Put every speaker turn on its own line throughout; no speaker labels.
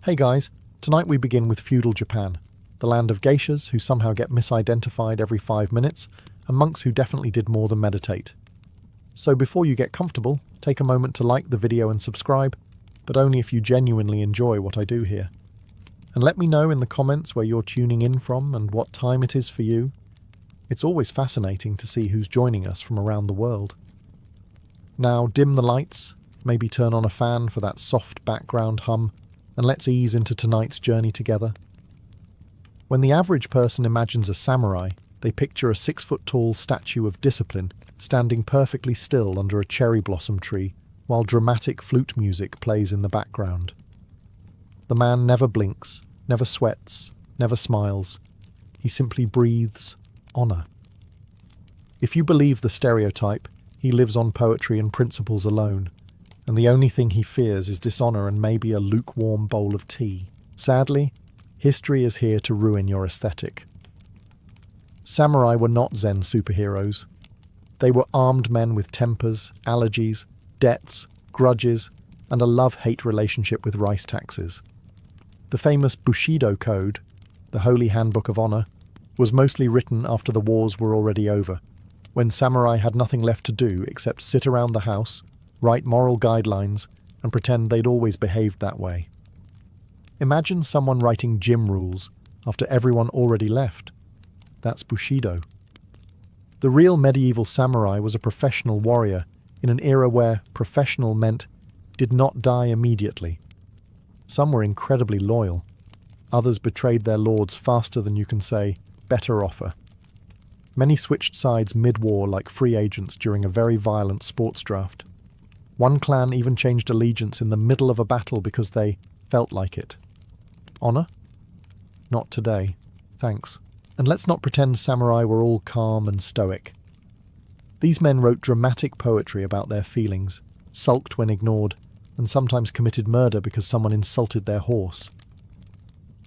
Hey guys, tonight we begin with feudal Japan, the land of geishas who somehow get misidentified every 5 minutes, and monks who definitely did more than meditate. So before you get comfortable, take a moment to like the video and subscribe, but only if you genuinely enjoy what I do here. And let me know in the comments where you're tuning in from and what time it is for you. It's always fascinating to see who's joining us from around the world. Now dim the lights, maybe turn on a fan for that soft background hum, and let's ease into tonight's journey together. When the average person imagines a samurai, they picture a 6-foot-tall statue of discipline standing perfectly still under a cherry blossom tree while dramatic flute music plays in the background. The man never blinks, never sweats, never smiles. He simply breathes honor. If you believe the stereotype, he lives on poetry and principles alone, and the only thing he fears is dishonor and maybe a lukewarm bowl of tea. Sadly, history is here to ruin your aesthetic. Samurai were not Zen superheroes. They were armed men with tempers, allergies, debts, grudges, and a love-hate relationship with rice taxes. The famous Bushido Code, the Holy Handbook of Honor, was mostly written after the wars were already over, when samurai had nothing left to do except sit around the house, write moral guidelines, and pretend they'd always behaved that way. Imagine someone writing gym rules after everyone already left. That's Bushido. The real medieval samurai was a professional warrior in an era where professional meant did not die immediately. Some were incredibly loyal. Others betrayed their lords faster than you can say, better offer. Many switched sides mid-war like free agents during a very violent sports draft. One clan even changed allegiance in the middle of a battle because they felt like it. Honor? Not today. Thanks. And let's not pretend samurai were all calm and stoic. These men wrote dramatic poetry about their feelings, sulked when ignored, and sometimes committed murder because someone insulted their horse.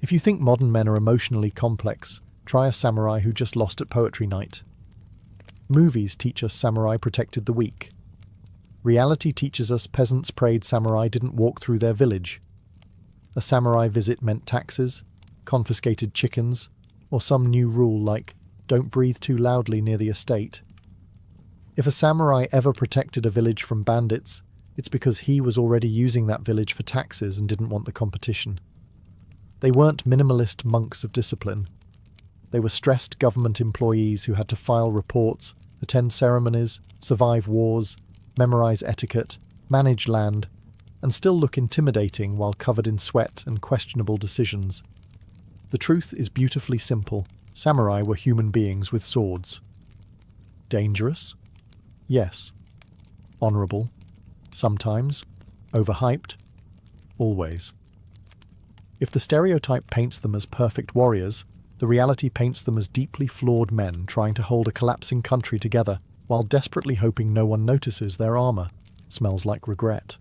If you think modern men are emotionally complex, try a samurai who just lost at poetry night. Movies teach us samurai protected the weak. Reality teaches us peasants prayed samurai didn't walk through their village. A samurai visit meant taxes, confiscated chickens, or some new rule like don't breathe too loudly near the estate. If a samurai ever protected a village from bandits, it's because he was already using that village for taxes and didn't want the competition. They weren't minimalist monks of discipline. They were stressed government employees who had to file reports, attend ceremonies, survive wars, memorize etiquette, manage land, and still look intimidating while covered in sweat and questionable decisions. The truth is beautifully simple. Samurai were human beings with swords. Dangerous? Yes. Honorable? Sometimes. Overhyped? Always. If the stereotype paints them as perfect warriors, the reality paints them as deeply flawed men trying to hold a collapsing country together while desperately hoping no one notices their armor. Smells like regret.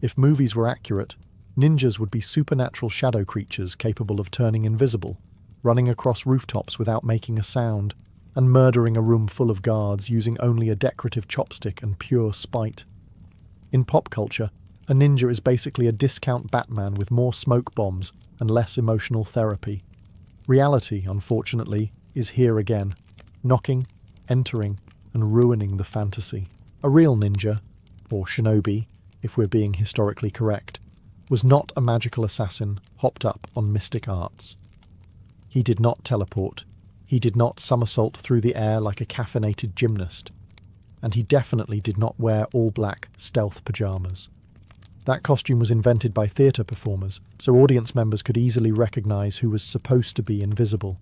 If movies were accurate, ninjas would be supernatural shadow creatures capable of turning invisible, running across rooftops without making a sound, and murdering a room full of guards using only a decorative chopstick and pure spite. In pop culture, a ninja is basically a discount Batman with more smoke bombs and less emotional therapy. Reality, unfortunately, is here again, knocking, entering, and ruining the fantasy. A real ninja, or shinobi, if we're being historically correct, was not a magical assassin hopped up on mystic arts. He did not teleport, he did not somersault through the air like a caffeinated gymnast, and he definitely did not wear all-black stealth pajamas. That costume was invented by theatre performers, so audience members could easily recognize who was supposed to be invisible.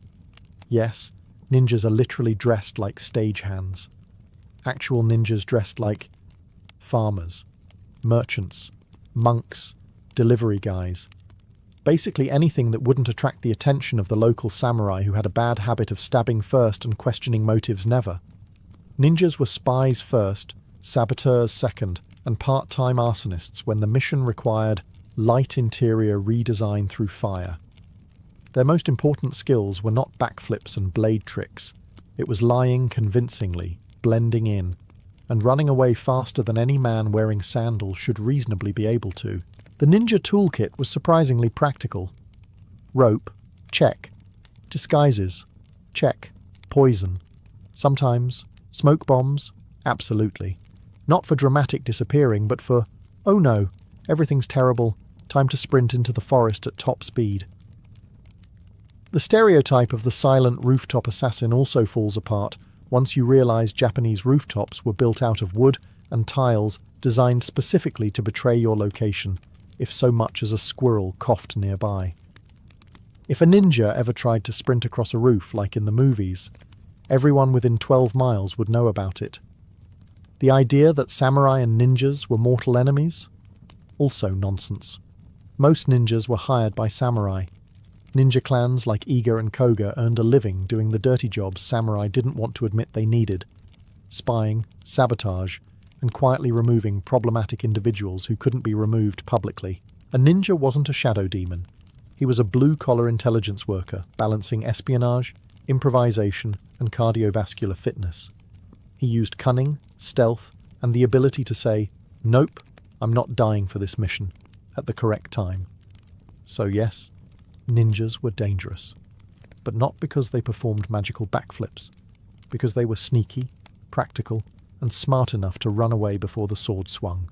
Yes, ninjas are literally dressed like stagehands. Actual ninjas dressed like farmers, merchants, monks, delivery guys. Basically anything that wouldn't attract the attention of the local samurai who had a bad habit of stabbing first and questioning motives never. Ninjas were spies first, saboteurs second, and part-time arsonists when the mission required light interior redesign through fire. Their most important skills were not backflips and blade tricks. It was lying convincingly, blending in, and running away faster than any man wearing sandals should reasonably be able to. The ninja toolkit was surprisingly practical. Rope, check. Disguises, check. Poison, sometimes. Smoke bombs, absolutely. Not for dramatic disappearing, but for, oh no, everything's terrible, time to sprint into the forest at top speed. The stereotype of the silent rooftop assassin also falls apart once you realize Japanese rooftops were built out of wood and tiles designed specifically to betray your location, if so much as a squirrel coughed nearby. If a ninja ever tried to sprint across a roof like in the movies, everyone within 12 miles would know about it. The idea that samurai and ninjas were mortal enemies? Also nonsense. Most ninjas were hired by samurai. Ninja clans like Iga and Koga earned a living doing the dirty jobs samurai didn't want to admit they needed: spying, sabotage, and quietly removing problematic individuals who couldn't be removed publicly. A ninja wasn't a shadow demon. He was a blue-collar intelligence worker balancing espionage, improvisation, and cardiovascular fitness. He used cunning, stealth, and the ability to say, "Nope, I'm not dying for this mission," at the correct time. So yes, ninjas were dangerous, but not because they performed magical backflips, because they were sneaky, practical, and smart enough to run away before the sword swung.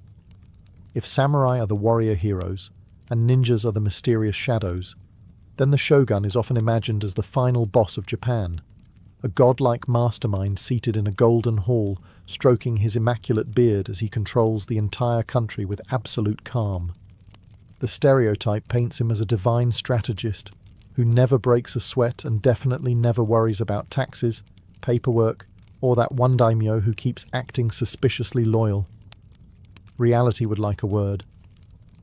If samurai are the warrior heroes, and ninjas are the mysterious shadows, then the shogun is often imagined as the final boss of Japan, a godlike mastermind seated in a golden hall, stroking his immaculate beard as he controls the entire country with absolute calm. The stereotype paints him as a divine strategist who never breaks a sweat and definitely never worries about taxes, paperwork, or that one daimyo who keeps acting suspiciously loyal. Reality would like a word,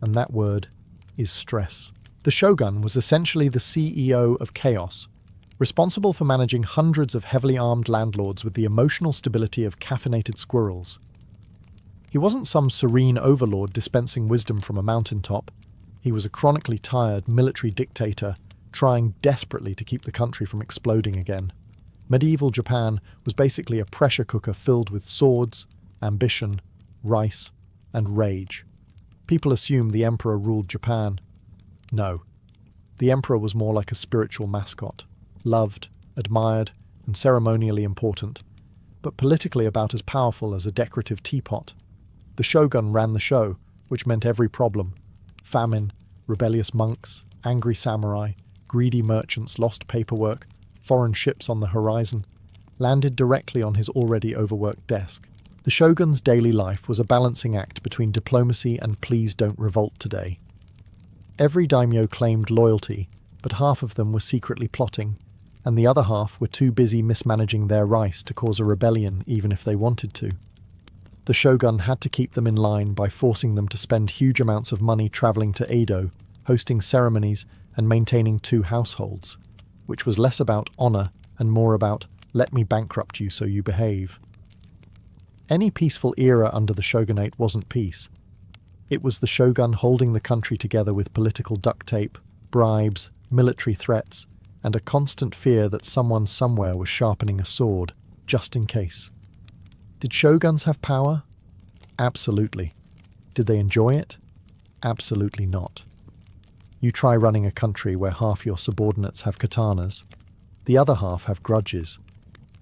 and that word is stress. The shogun was essentially the CEO of chaos, responsible for managing hundreds of heavily armed landlords with the emotional stability of caffeinated squirrels. He wasn't some serene overlord dispensing wisdom from a mountaintop. He was a chronically tired military dictator trying desperately to keep the country from exploding again. Medieval Japan was basically a pressure cooker filled with swords, ambition, rice, and rage. People assumed the emperor ruled Japan. No. The emperor was more like a spiritual mascot, loved, admired, and ceremonially important, but politically about as powerful as a decorative teapot. The shogun ran the show, which meant every problem: famine, rebellious monks, angry samurai, greedy merchants, lost paperwork, foreign ships on the horizon, landed directly on his already overworked desk. The shogun's daily life was a balancing act between diplomacy and please don't revolt today. Every daimyo claimed loyalty, but half of them were secretly plotting, and the other half were too busy mismanaging their rice to cause a rebellion even if they wanted to. The shogun had to keep them in line by forcing them to spend huge amounts of money traveling to Edo, hosting ceremonies, and maintaining 2 households, which was less about honor and more about let me bankrupt you so you behave. Any peaceful era under the shogunate wasn't peace. It was the shogun holding the country together with political duct tape, bribes, military threats, and a constant fear that someone somewhere was sharpening a sword, just in case. Did shoguns have power? Absolutely. Did they enjoy it? Absolutely not. You try running a country where half your subordinates have katanas, the other half have grudges,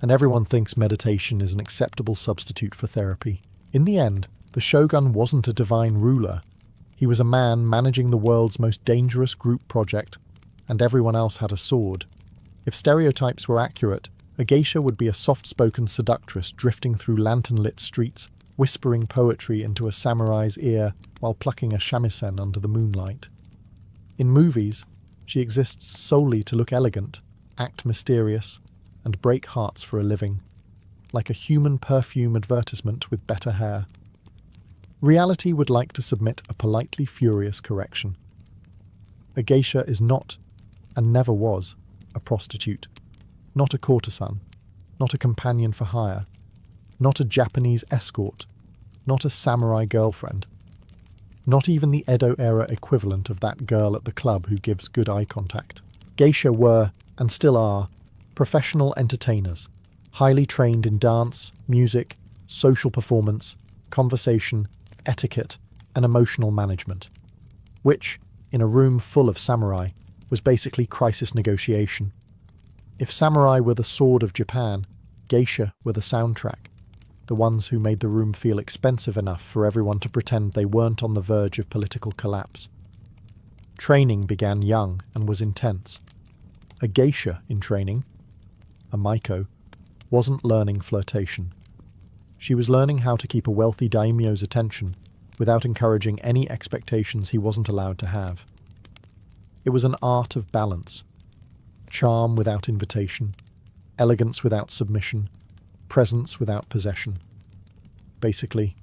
and everyone thinks meditation is an acceptable substitute for therapy. In the end, the shogun wasn't a divine ruler. He was a man managing the world's most dangerous group project, and everyone else had a sword. If stereotypes were accurate, a geisha would be a soft-spoken seductress drifting through lantern-lit streets, whispering poetry into a samurai's ear while plucking a shamisen under the moonlight. In movies, she exists solely to look elegant, act mysterious, and break hearts for a living, like a human perfume advertisement with better hair. Reality would like to submit a politely furious correction. A geisha is not, and never was, a prostitute, not a courtesan, not a companion for hire, not a Japanese escort, not a samurai girlfriend, not even the Edo-era equivalent of that girl at the club who gives good eye contact. Geisha were, and still are, professional entertainers, highly trained in dance, music, social performance, conversation, etiquette, and emotional management. which, in a room full of samurai, was basically crisis negotiation. If samurai were the sword of Japan, geisha were the soundtrack, the ones who made the room feel expensive enough for everyone to pretend they weren't on the verge of political collapse. Training began young and was intense. A geisha in training, a maiko, wasn't learning flirtation. She was learning how to keep a wealthy daimyo's attention without encouraging any expectations he wasn't allowed to have. It was an art of balance. Charm without invitation, elegance without submission, presence without possession. Basically,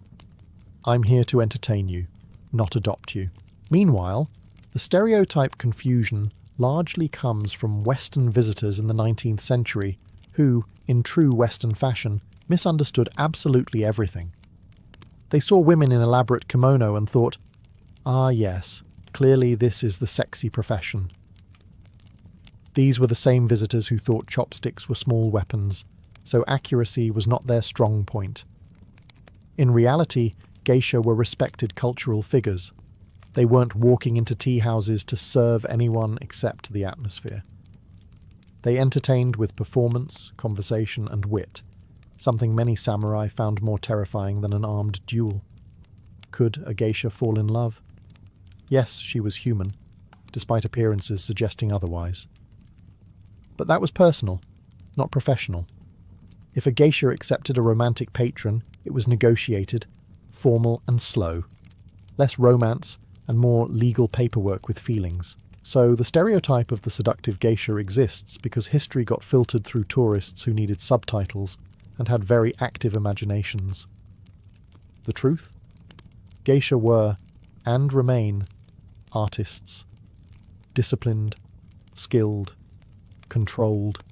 I'm here to entertain you, not adopt you. Meanwhile, the stereotype confusion largely comes from Western visitors in the 19th century who, in true Western fashion, misunderstood absolutely everything. They saw women in elaborate kimono and thought, ah yes, clearly this is the sexy profession. These were the same visitors who thought chopsticks were small weapons, so accuracy was not their strong point. In reality, geisha were respected cultural figures. They weren't walking into tea houses to serve anyone except the atmosphere. They entertained with performance, conversation, and wit, something many samurai found more terrifying than an armed duel. Could a geisha fall in love? Yes, she was human, despite appearances suggesting otherwise. But that was personal, not professional. If a geisha accepted a romantic patron, it was negotiated, formal and slow. Less romance and more legal paperwork with feelings. So the stereotype of the seductive geisha exists because history got filtered through tourists who needed subtitles and had very active imaginations. The truth? Geisha were, and remain, artists. Disciplined, skilled, controlled.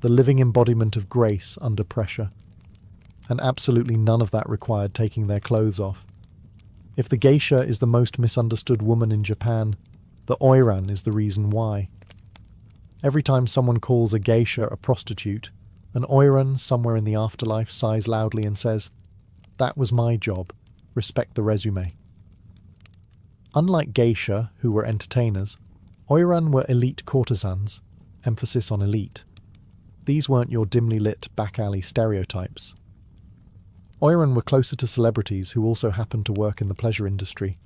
The living embodiment of grace under pressure. And absolutely none of that required taking their clothes off. If the geisha is the most misunderstood woman in Japan, the oiran is the reason why. Every time someone calls a geisha a prostitute, an oiran somewhere in the afterlife sighs loudly and says, "That was my job. Respect the resume." Unlike geisha, who were entertainers, oiran were elite courtesans, emphasis on elite. These weren't your dimly lit back-alley stereotypes. Oiran were closer to celebrities who also happened to work in the pleasure industry.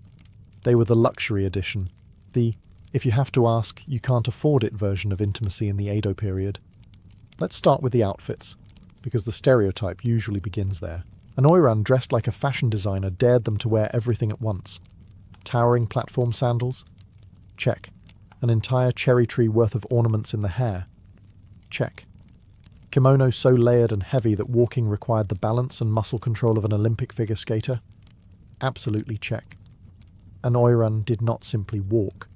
They were the luxury edition, the if you have to ask, you can't afford it version of intimacy in the Edo period. Let's start with the outfits, because the stereotype usually begins there. An oiran dressed like a fashion designer dared them to wear everything at once. Towering platform sandals? Check. An entire cherry tree worth of ornaments in the hair? Check. Kimono so layered and heavy that walking required the balance and muscle control of an Olympic figure skater? Absolutely check. An oiran did not simply walk.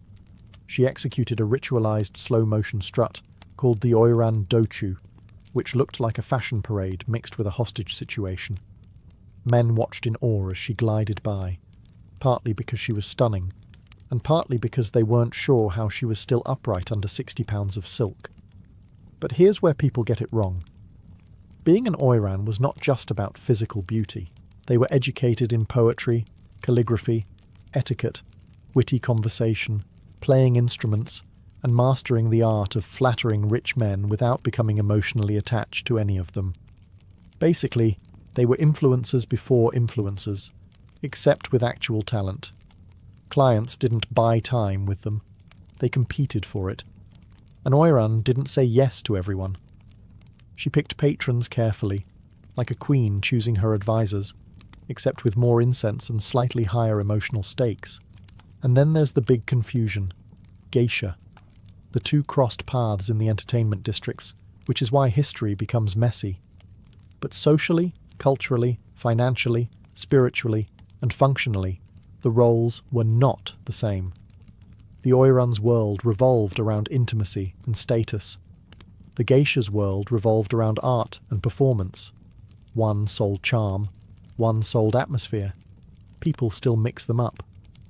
She executed a ritualized slow-motion strut called the oiran dochu, which looked like a fashion parade mixed with a hostage situation. Men watched in awe as she glided by, partly because she was stunning, and partly because they weren't sure how she was still upright under 60 pounds of silk. But here's where people get it wrong. Being an oiran was not just about physical beauty. They were educated in poetry, calligraphy, etiquette, witty conversation, playing instruments, and mastering the art of flattering rich men without becoming emotionally attached to any of them. Basically, they were influencers before influencers, except with actual talent. Clients didn't buy time with them. They competed for it. An oiran didn't say yes to everyone. She picked patrons carefully, like a queen choosing her advisors, except with more incense and slightly higher emotional stakes. And then there's the big confusion. Geisha. The two crossed paths in the entertainment districts, which is why history becomes messy. But socially, culturally, financially, spiritually, and functionally, the roles were not the same. The oiran's world revolved around intimacy and status. The geisha's world revolved around art and performance. One sold charm, one sold atmosphere. People still mix them up,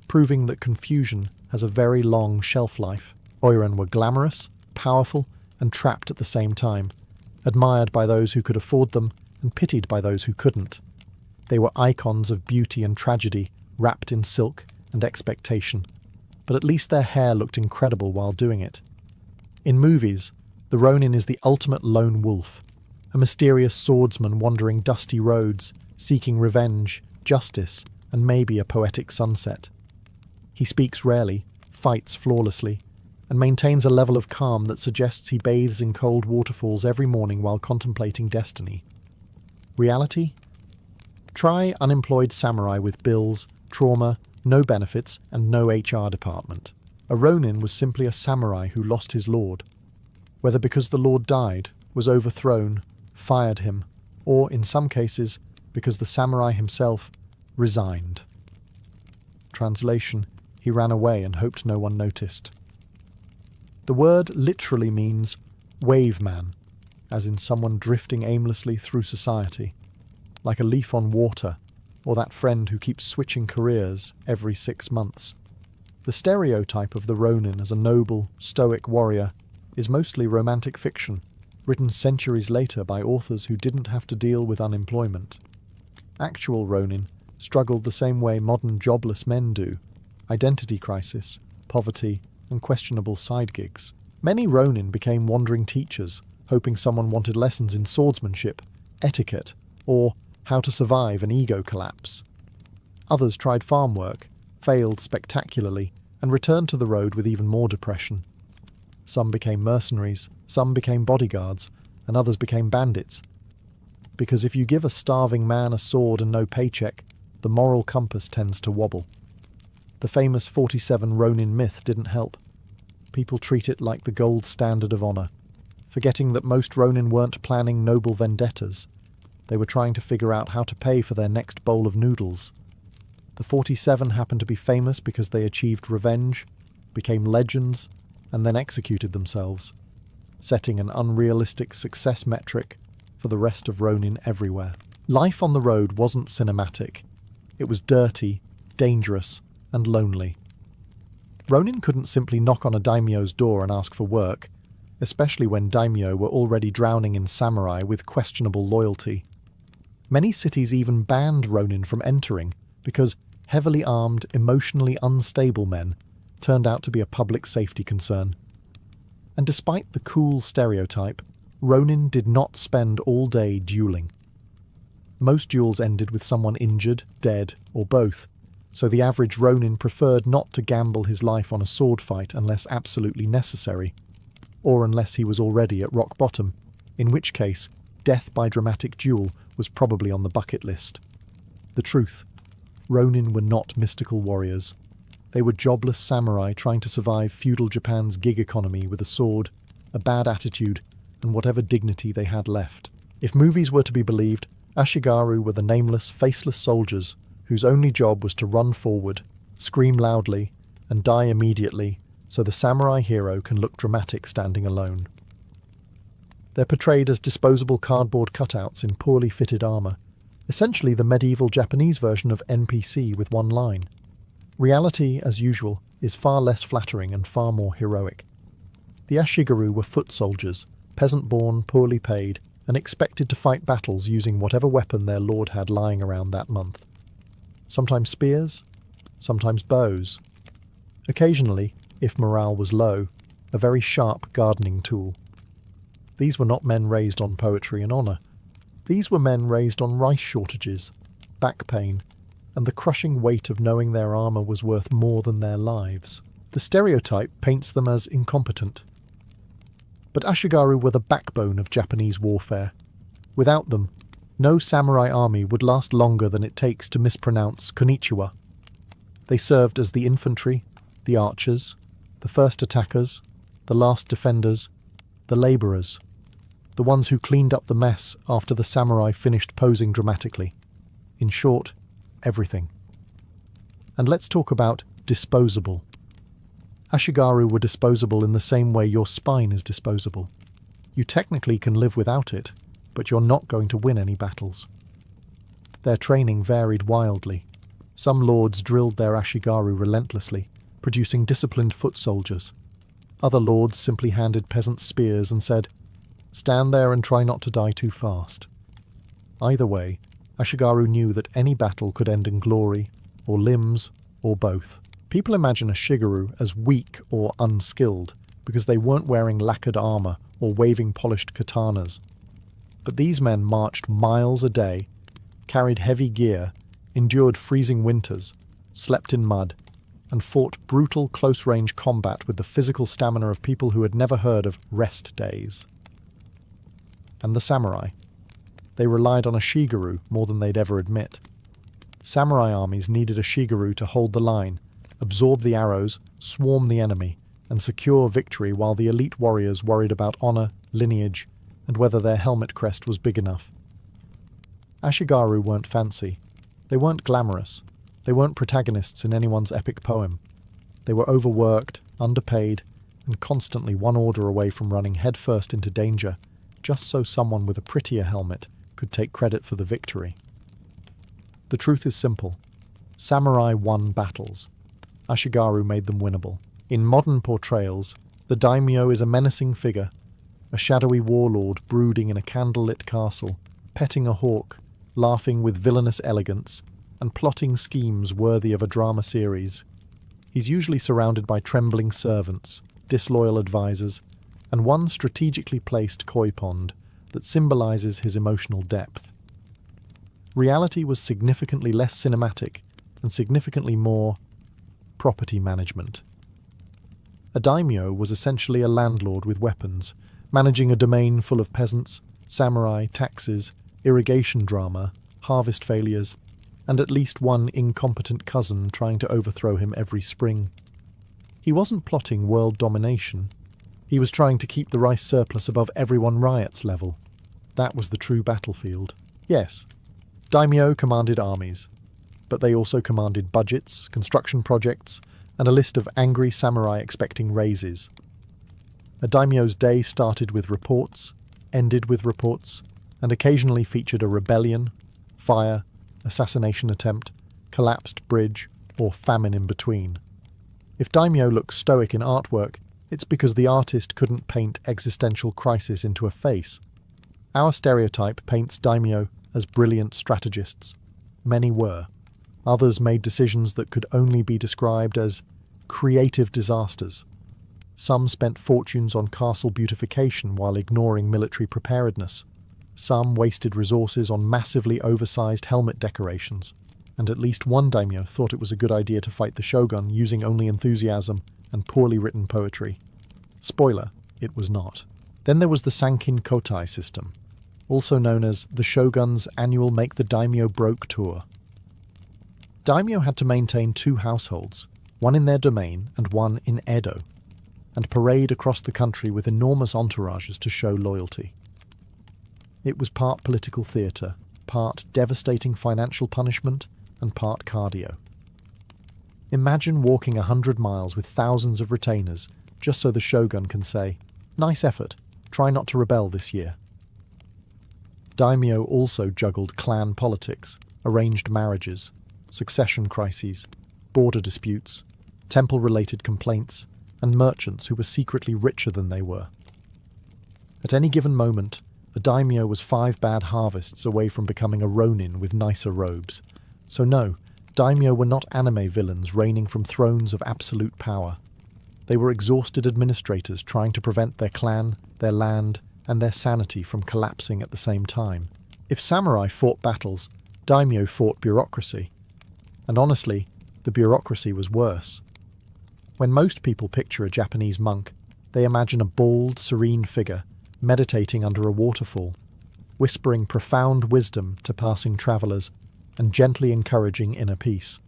proving that confusion has a very long shelf life. Oiran were glamorous, powerful, and trapped at the same time, admired by those who could afford them and pitied by those who couldn't. They were icons of beauty and tragedy, wrapped in silk and expectation. but at least their hair looked incredible while doing it. In movies, the Ronin is the ultimate lone wolf, a mysterious swordsman wandering dusty roads, seeking revenge, justice, and maybe a poetic sunset. He speaks rarely, fights flawlessly, and maintains a level of calm that suggests he bathes in cold waterfalls every morning while contemplating destiny. Reality? Try unemployed samurai with bills, trauma, no benefits, and no HR department. A Ronin was simply a samurai who lost his lord. Whether because the lord died, was overthrown, fired him, or, in some cases, because the samurai himself resigned. Translation: he ran away and hoped no one noticed. The word literally means wave man, as in someone drifting aimlessly through society, like a leaf on water, or that friend who keeps switching careers every 6 months. The stereotype of the Ronin as a noble, stoic warrior is mostly romantic fiction, written centuries later by authors who didn't have to deal with unemployment. Actual Ronin struggled the same way modern jobless men do: identity crisis, poverty, and questionable side gigs. Many Ronin became wandering teachers, hoping someone wanted lessons in swordsmanship, etiquette, or how to survive an ego collapse. Others tried farm work, failed spectacularly, and returned to the road with even more depression. Some became mercenaries, some became bodyguards, and others became bandits. Because if you give a starving man a sword and no paycheck, the moral compass tends to wobble. The famous 47 Ronin myth didn't help. People treat it like the gold standard of honour, forgetting that most Ronin weren't planning noble vendettas. They were trying to figure out how to pay for their next bowl of noodles. The 47 happened to be famous because they achieved revenge, became legends, and then executed themselves, setting an unrealistic success metric for the rest of Ronin everywhere. Life on the road wasn't cinematic. It was dirty, dangerous, and lonely. Ronin couldn't simply knock on a daimyo's door and ask for work, especially when daimyo were already drowning in samurai with questionable loyalty. Many cities even banned Ronin from entering because heavily armed, emotionally unstable men turned out to be a public safety concern. And despite the cool stereotype, Ronin did not spend all day dueling. Most duels ended with someone injured, dead, or both, so the average Ronin preferred not to gamble his life on a sword fight unless absolutely necessary, or unless he was already at rock bottom, in which case death by dramatic duel was probably on the bucket list. The truth: Ronin were not mystical warriors. They were jobless samurai trying to survive feudal Japan's gig economy with a sword, a bad attitude, and whatever dignity they had left. If movies were to be believed, Ashigaru were the nameless, faceless soldiers whose only job was to run forward, scream loudly, and die immediately so the samurai hero can look dramatic standing alone. They're portrayed as disposable cardboard cutouts in poorly fitted armour, essentially the medieval Japanese version of NPC with one line. Reality, as usual, is far less flattering and far more heroic. The Ashigaru were foot soldiers, peasant-born, poorly paid, and expected to fight battles using whatever weapon their lord had lying around that month. Sometimes spears, sometimes bows. Occasionally, if morale was low, a very sharp gardening tool. These were not men raised on poetry and honour. These were men raised on rice shortages, back pain, and the crushing weight of knowing their armour was worth more than their lives. The stereotype paints them as incompetent. But Ashigaru were the backbone of Japanese warfare. Without them, no samurai army would last longer than it takes to mispronounce konnichiwa. They served as the infantry, the archers, the first attackers, the last defenders, the labourers, the ones who cleaned up the mess after the samurai finished posing dramatically. In short, everything. And let's talk about disposable. Ashigaru were disposable in the same way your spine is disposable. You technically can live without it, but you're not going to win any battles. Their training varied wildly. Some lords drilled their Ashigaru relentlessly, producing disciplined foot soldiers. Other lords simply handed peasants spears and said, "Stand there and try not to die too fast." Either way, Ashigaru knew that any battle could end in glory, or limbs, or both. People imagine a shigaroo as weak or unskilled because they weren't wearing lacquered armor or waving polished katanas. But these men marched miles a day, carried heavy gear, endured freezing winters, slept in mud, and fought brutal close-range combat with the physical stamina of people who had never heard of rest days. And the samurai. They relied on a shigaroo more than they'd ever admit. Samurai armies needed a shigaroo to hold the line, absorb the arrows, swarm the enemy, and secure victory while the elite warriors worried about honor, lineage, and whether their helmet crest was big enough. Ashigaru weren't fancy. They weren't glamorous. They weren't protagonists in anyone's epic poem. They were overworked, underpaid, and constantly one order away from running headfirst into danger, just so someone with a prettier helmet could take credit for the victory. The truth is simple. Samurai won battles. Ashigaru made them winnable. In modern portrayals, the daimyo is a menacing figure, a shadowy warlord brooding in a candlelit castle, petting a hawk, laughing with villainous elegance, and plotting schemes worthy of a drama series. He's usually surrounded by trembling servants, disloyal advisors, and one strategically placed koi pond that symbolizes his emotional depth. Reality was significantly less cinematic and significantly more property management. A daimyo was essentially a landlord with weapons, managing a domain full of peasants, samurai, taxes, irrigation drama, harvest failures, and at least one incompetent cousin trying to overthrow him every spring. He wasn't plotting world domination. He was trying to keep the rice surplus above everyone riot's level. That was the true battlefield. Yes, daimyo commanded armies, but they also commanded budgets, construction projects, and a list of angry samurai expecting raises. A daimyo's day started with reports, ended with reports, and occasionally featured a rebellion, fire, assassination attempt, collapsed bridge, or famine in between. If daimyo looks stoic in artwork, it's because the artist couldn't paint existential crisis into a face. Our stereotype paints daimyo as brilliant strategists. Many were. Others made decisions that could only be described as creative disasters. Some spent fortunes on castle beautification while ignoring military preparedness. Some wasted resources on massively oversized helmet decorations, and at least one daimyo thought it was a good idea to fight the shogun using only enthusiasm and poorly written poetry. Spoiler, it was not. Then there was the Sankin Kotai system, also known as the shogun's annual Make the Daimyo Broke tour. Daimyo had to maintain two households, one in their domain and one in Edo, and parade across the country with enormous entourages to show loyalty. It was part political theatre, part devastating financial punishment, and part cardio. Imagine walking 100 miles with thousands of retainers just so the shogun can say, "Nice effort, try not to rebel this year." Daimyo also juggled clan politics, arranged marriages, succession crises, border disputes, temple-related complaints, and merchants who were secretly richer than they were. At any given moment, a daimyo was 5 bad harvests away from becoming a ronin with nicer robes. So no, daimyo were not anime villains reigning from thrones of absolute power. They were exhausted administrators trying to prevent their clan, their land, and their sanity from collapsing at the same time. If samurai fought battles, daimyo fought bureaucracy. And honestly, the bureaucracy was worse. When most people picture a Japanese monk, they imagine a bald, serene figure meditating under a waterfall, whispering profound wisdom to passing travellers and gently encouraging inner peace.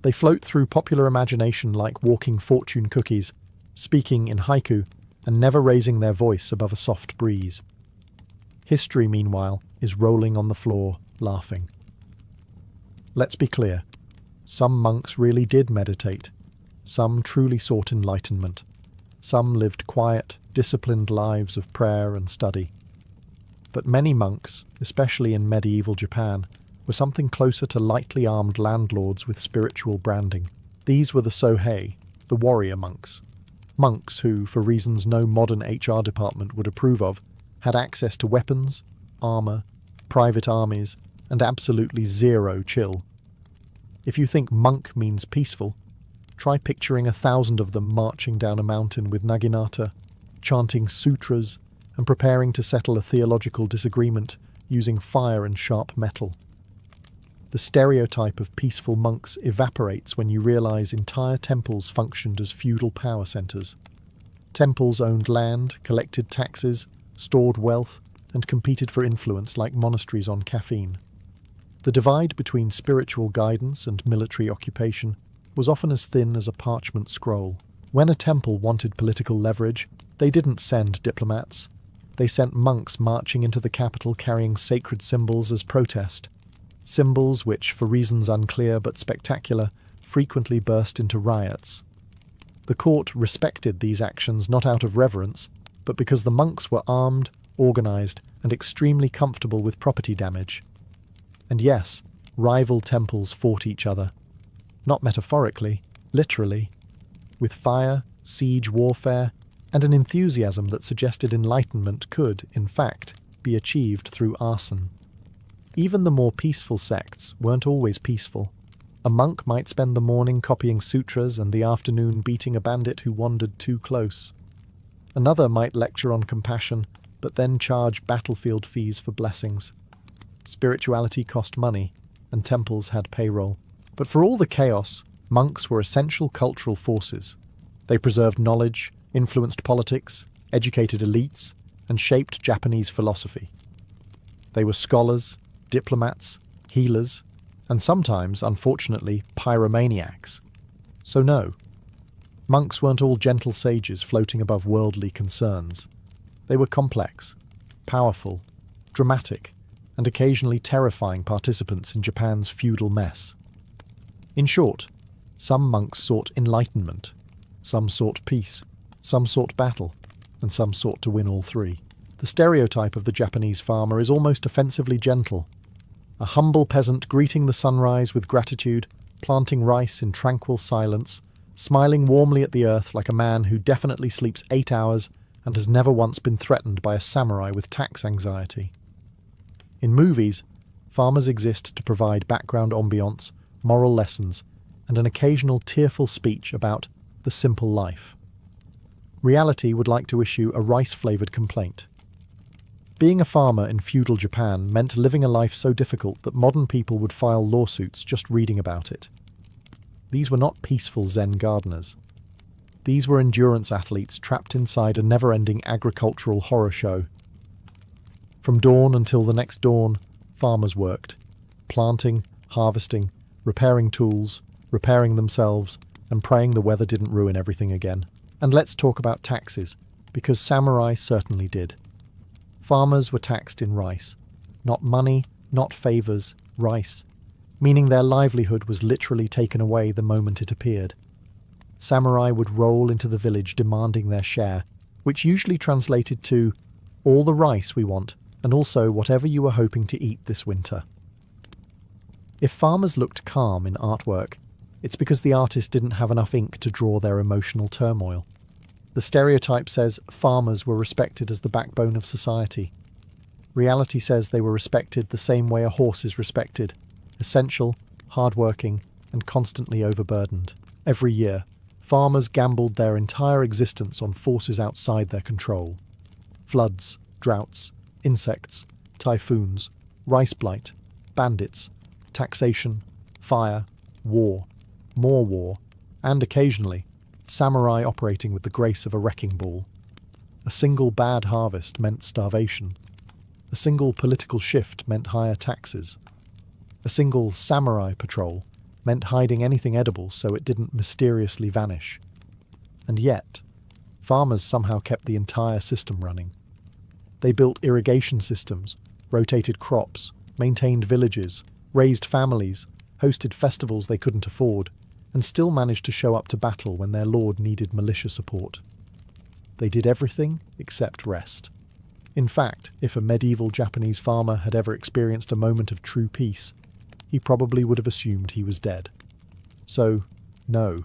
They float through popular imagination like walking fortune cookies, speaking in haiku and never raising their voice above a soft breeze. History, meanwhile, is rolling on the floor, laughing. Let's be clear. Some monks really did meditate. Some truly sought enlightenment. Some lived quiet, disciplined lives of prayer and study. But many monks, especially in medieval Japan, were something closer to lightly armed landlords with spiritual branding. These were the Sohei, the warrior monks. Monks who, for reasons no modern HR department would approve of, had access to weapons, armor, private armies, and absolutely zero chill. If you think monk means peaceful, try picturing 1,000 of them marching down a mountain with naginata, chanting sutras, and preparing to settle a theological disagreement using fire and sharp metal. The stereotype of peaceful monks evaporates when you realize entire temples functioned as feudal power centers. Temples owned land, collected taxes, stored wealth, and competed for influence like monasteries on caffeine. The divide between spiritual guidance and military occupation was often as thin as a parchment scroll. When a temple wanted political leverage, they didn't send diplomats. They sent monks marching into the capital carrying sacred symbols as protest. Symbols which, for reasons unclear but spectacular, frequently burst into riots. The court respected these actions not out of reverence, but because the monks were armed, organized, and extremely comfortable with property damage. And yes, rival temples fought each other. Not metaphorically, literally, with fire, siege warfare, and an enthusiasm that suggested enlightenment could, in fact, be achieved through arson. Even the more peaceful sects weren't always peaceful. A monk might spend the morning copying sutras and the afternoon beating a bandit who wandered too close. Another might lecture on compassion, but then charge battlefield fees for blessings. Spirituality cost money, and temples had payroll. But for all the chaos, monks were essential cultural forces. They preserved knowledge, influenced politics, educated elites, and shaped Japanese philosophy. They were scholars, diplomats, healers, and sometimes, unfortunately, pyromaniacs. So no, monks weren't all gentle sages floating above worldly concerns. They were complex, powerful, dramatic, and occasionally terrifying participants in Japan's feudal mess. In short, some monks sought enlightenment, some sought peace, some sought battle, and some sought to win all three. The stereotype of the Japanese farmer is almost offensively gentle. A humble peasant greeting the sunrise with gratitude, planting rice in tranquil silence, smiling warmly at the earth like a man who definitely sleeps 8 hours and has never once been threatened by a samurai with tax anxiety. In movies, farmers exist to provide background ambience, moral lessons, and an occasional tearful speech about the simple life. Reality would like to issue a rice-flavoured complaint. Being a farmer in feudal Japan meant living a life so difficult that modern people would file lawsuits just reading about it. These were not peaceful Zen gardeners. These were endurance athletes trapped inside a never-ending agricultural horror show. From dawn until the next dawn, farmers worked, planting, harvesting, repairing tools, repairing themselves, and praying the weather didn't ruin everything again. And let's talk about taxes, because samurai certainly did. Farmers were taxed in rice. Not money, not favours, rice, meaning their livelihood was literally taken away the moment it appeared. Samurai would roll into the village demanding their share, which usually translated to, all the rice we want, and also whatever you were hoping to eat this winter. If farmers looked calm in artwork, it's because the artist didn't have enough ink to draw their emotional turmoil. The stereotype says farmers were respected as the backbone of society. Reality says they were respected the same way a horse is respected, essential, hard-working, and constantly overburdened. Every year, farmers gambled their entire existence on forces outside their control. Floods, droughts, insects, typhoons, rice blight, bandits, taxation, fire, war, more war, and occasionally, samurai operating with the grace of a wrecking ball. A single bad harvest meant starvation. A single political shift meant higher taxes. A single samurai patrol meant hiding anything edible so it didn't mysteriously vanish. And yet, farmers somehow kept the entire system running. They built irrigation systems, rotated crops, maintained villages, raised families, hosted festivals they couldn't afford, and still managed to show up to battle when their lord needed militia support. They did everything except rest. In fact, if a medieval Japanese farmer had ever experienced a moment of true peace, he probably would have assumed he was dead. So, no.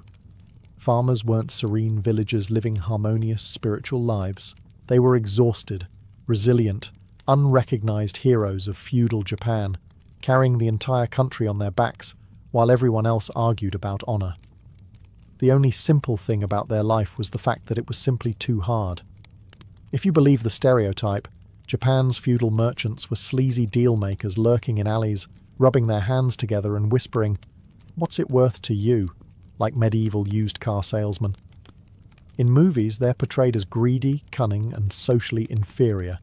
Farmers weren't serene villagers living harmonious spiritual lives. They were exhausted, resilient, unrecognized heroes of feudal Japan, carrying the entire country on their backs, while everyone else argued about honor. The only simple thing about their life was the fact that it was simply too hard. If you believe the stereotype, Japan's feudal merchants were sleazy deal-makers lurking in alleys, rubbing their hands together and whispering, "What's it worth to you?" like medieval used car salesmen. In movies, they're portrayed as greedy, cunning, and socially inferior,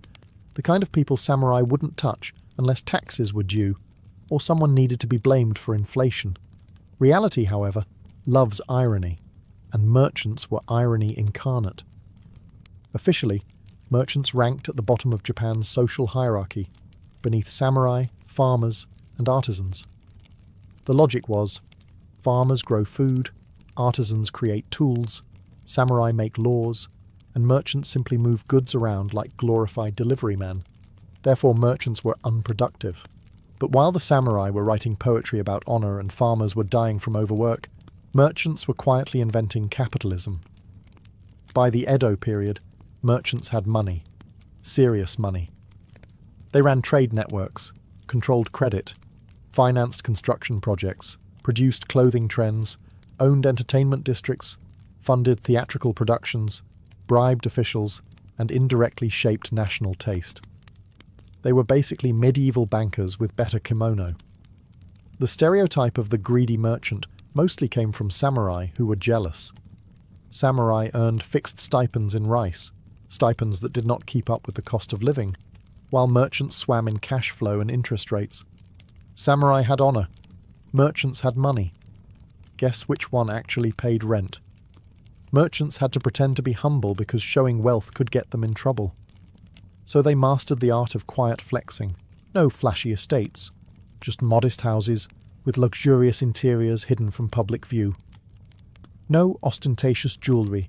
the kind of people samurai wouldn't touch unless taxes were due, or someone needed to be blamed for inflation. Reality, however, loves irony, and merchants were irony incarnate. Officially, merchants ranked at the bottom of Japan's social hierarchy, beneath samurai, farmers, and artisans. The logic was, farmers grow food, artisans create tools, samurai make laws, and merchants simply move goods around like glorified delivery men. Therefore, merchants were unproductive. But while the samurai were writing poetry about honor and farmers were dying from overwork, merchants were quietly inventing capitalism. By the Edo period, merchants had money. Serious money. They ran trade networks, controlled credit, financed construction projects, produced clothing trends, owned entertainment districts, funded theatrical productions, bribed officials, and indirectly shaped national taste. They were basically medieval bankers with better kimono. The stereotype of the greedy merchant mostly came from samurai who were jealous. Samurai earned fixed stipends in rice, stipends that did not keep up with the cost of living, while merchants swam in cash flow and interest rates. Samurai had honor. Merchants had money. Guess which one actually paid rent? Merchants had to pretend to be humble because showing wealth could get them in trouble. So they mastered the art of quiet flexing. No flashy estates, just modest houses with luxurious interiors hidden from public view. No ostentatious jewellery,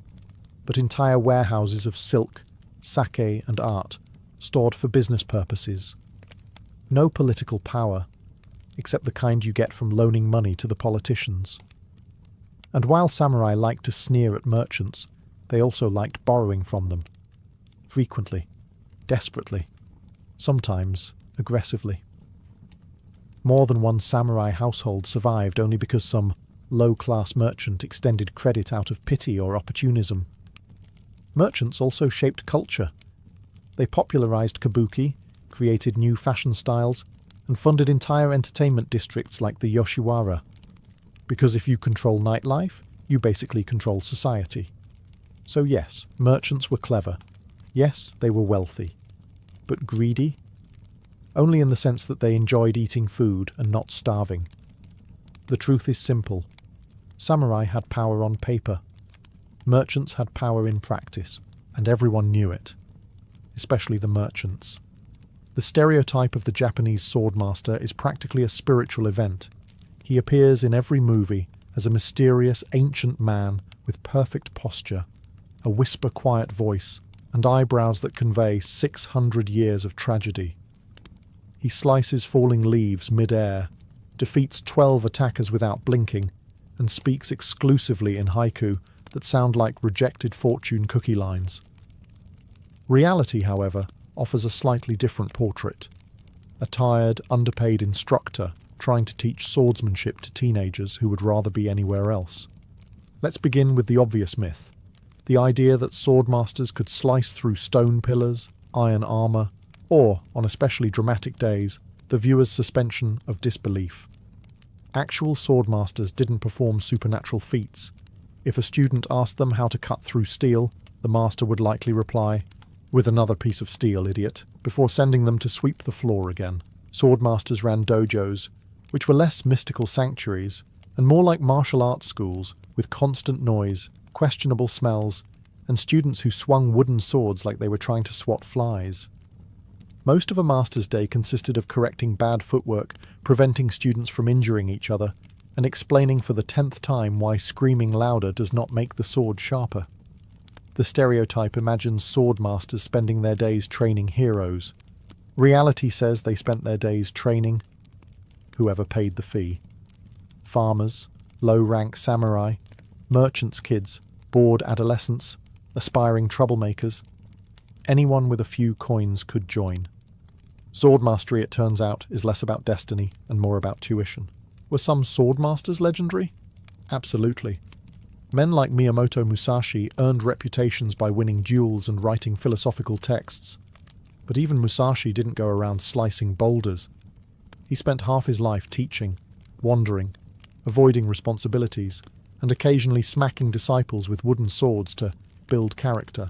but entire warehouses of silk, sake and art, stored for business purposes. No political power, except the kind you get from loaning money to the politicians. And while samurai liked to sneer at merchants, they also liked borrowing from them. Frequently, desperately, sometimes aggressively. More than one samurai household survived only because some low-class merchant extended credit out of pity or opportunism. Merchants also shaped culture. They popularized kabuki, created new fashion styles, and funded entire entertainment districts like the Yoshiwara. Because if you control nightlife, you basically control society. So yes, merchants were clever. Yes, they were wealthy. But greedy? Only in the sense that they enjoyed eating food and not starving. The truth is simple. Samurai had power on paper. Merchants had power in practice, and everyone knew it. Especially the merchants. The stereotype of the Japanese swordmaster is practically a spiritual event. He appears in every movie as a mysterious ancient man with perfect posture, a whisper-quiet voice, and eyebrows that convey 600 years of tragedy. He slices falling leaves mid-air, defeats 12 attackers without blinking, and speaks exclusively in haiku that sound like rejected fortune cookie lines. Reality, however, offers a slightly different portrait. A tired, underpaid instructor trying to teach swordsmanship to teenagers who would rather be anywhere else. Let's begin with the obvious myth. The idea that swordmasters could slice through stone pillars, iron armour, or, on especially dramatic days, the viewer's suspension of disbelief. Actual swordmasters didn't perform supernatural feats. If a student asked them how to cut through steel, the master would likely reply, "With another piece of steel, idiot," before sending them to sweep the floor again. Swordmasters ran dojos, which were less mystical sanctuaries, and more like martial arts schools, with constant noise, questionable smells, and students who swung wooden swords like they were trying to swat flies. Most of a master's day consisted of correcting bad footwork, preventing students from injuring each other, and explaining for the 10th time why screaming louder does not make the sword sharper. The stereotype imagines sword masters spending their days training heroes. Reality says they spent their days training whoever paid the fee. Farmers, low-rank samurai, merchants' kids, bored adolescents, aspiring troublemakers. Anyone with a few coins could join. Sword mastery, it turns out, is less about destiny and more about tuition. Were some swordmasters legendary? Absolutely. Men like Miyamoto Musashi earned reputations by winning duels and writing philosophical texts. But even Musashi didn't go around slicing boulders. He spent half his life teaching, wandering, avoiding responsibilities, and occasionally smacking disciples with wooden swords to build character.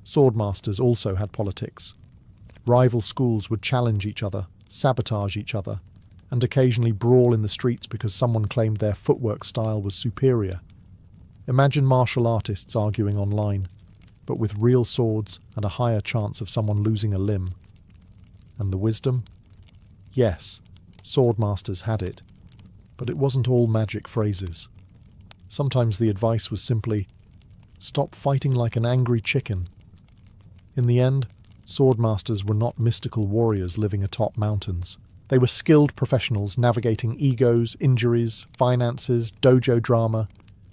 Swordmasters also had politics. Rival schools would challenge each other, sabotage each other, and occasionally brawl in the streets because someone claimed their footwork style was superior. Imagine martial artists arguing online, but with real swords and a higher chance of someone losing a limb. And the wisdom? Yes, swordmasters had it, but it wasn't all magic phrases. Sometimes the advice was simply, stop fighting like an angry chicken. In the end, swordmasters were not mystical warriors living atop mountains. They were skilled professionals navigating egos, injuries, finances, dojo drama,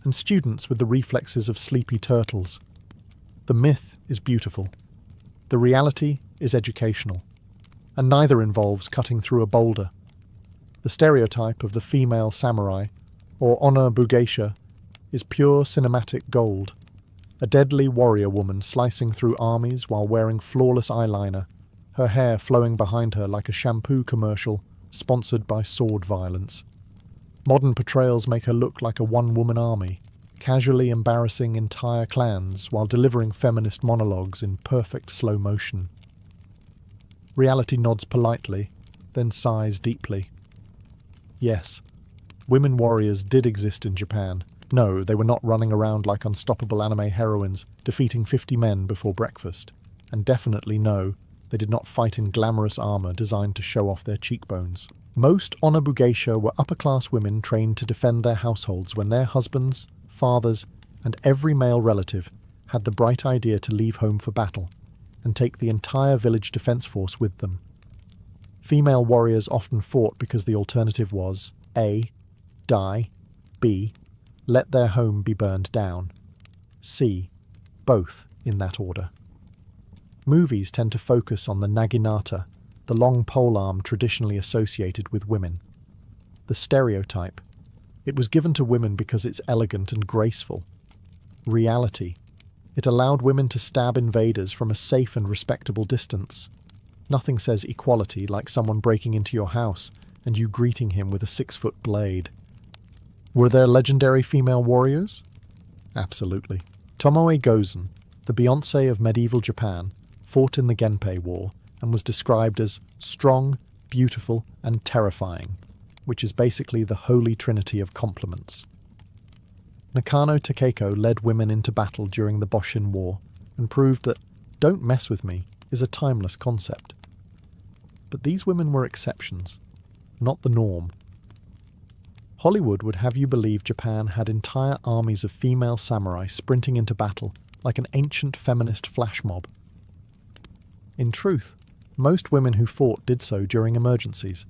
and students with the reflexes of sleepy turtles. The myth is beautiful. The reality is educational. And neither involves cutting through a boulder. The stereotype of the female samurai, or honor bugeisha, is pure cinematic gold. A deadly warrior woman slicing through armies while wearing flawless eyeliner, her hair flowing behind her like a shampoo commercial sponsored by sword violence. Modern portrayals make her look like a one-woman army, casually embarrassing entire clans while delivering feminist monologues in perfect slow motion. Reality nods politely, then sighs deeply. Yes, women warriors did exist in Japan. No, they were not running around like unstoppable anime heroines, defeating 50 men before breakfast. And definitely no, they did not fight in glamorous armor designed to show off their cheekbones. Most honor bugeisha were upper-class women trained to defend their households when their husbands, fathers, and every male relative had the bright idea to leave home for battle and take the entire village defense force with them. Female warriors often fought because the alternative was A. Die, B. Let their home be burned down, C. Both in that order. Movies tend to focus on the naginata, the long polearm traditionally associated with women. The stereotype. It was given to women because it's elegant and graceful. Reality. It allowed women to stab invaders from a safe and respectable distance. Nothing says equality like someone breaking into your house and you greeting him with a 6-foot blade. Were there legendary female warriors? Absolutely. Tomoe Gozen, the Beyoncé of medieval Japan, fought in the Genpei War and was described as strong, beautiful, and terrifying, which is basically the holy trinity of compliments. Nakano Takeko led women into battle during the Boshin War and proved that "don't mess with me" is a timeless concept. But these women were exceptions, not the norm. Hollywood would have you believe Japan had entire armies of female samurai sprinting into battle like an ancient feminist flash mob. In truth, most women who fought did so during emergencies,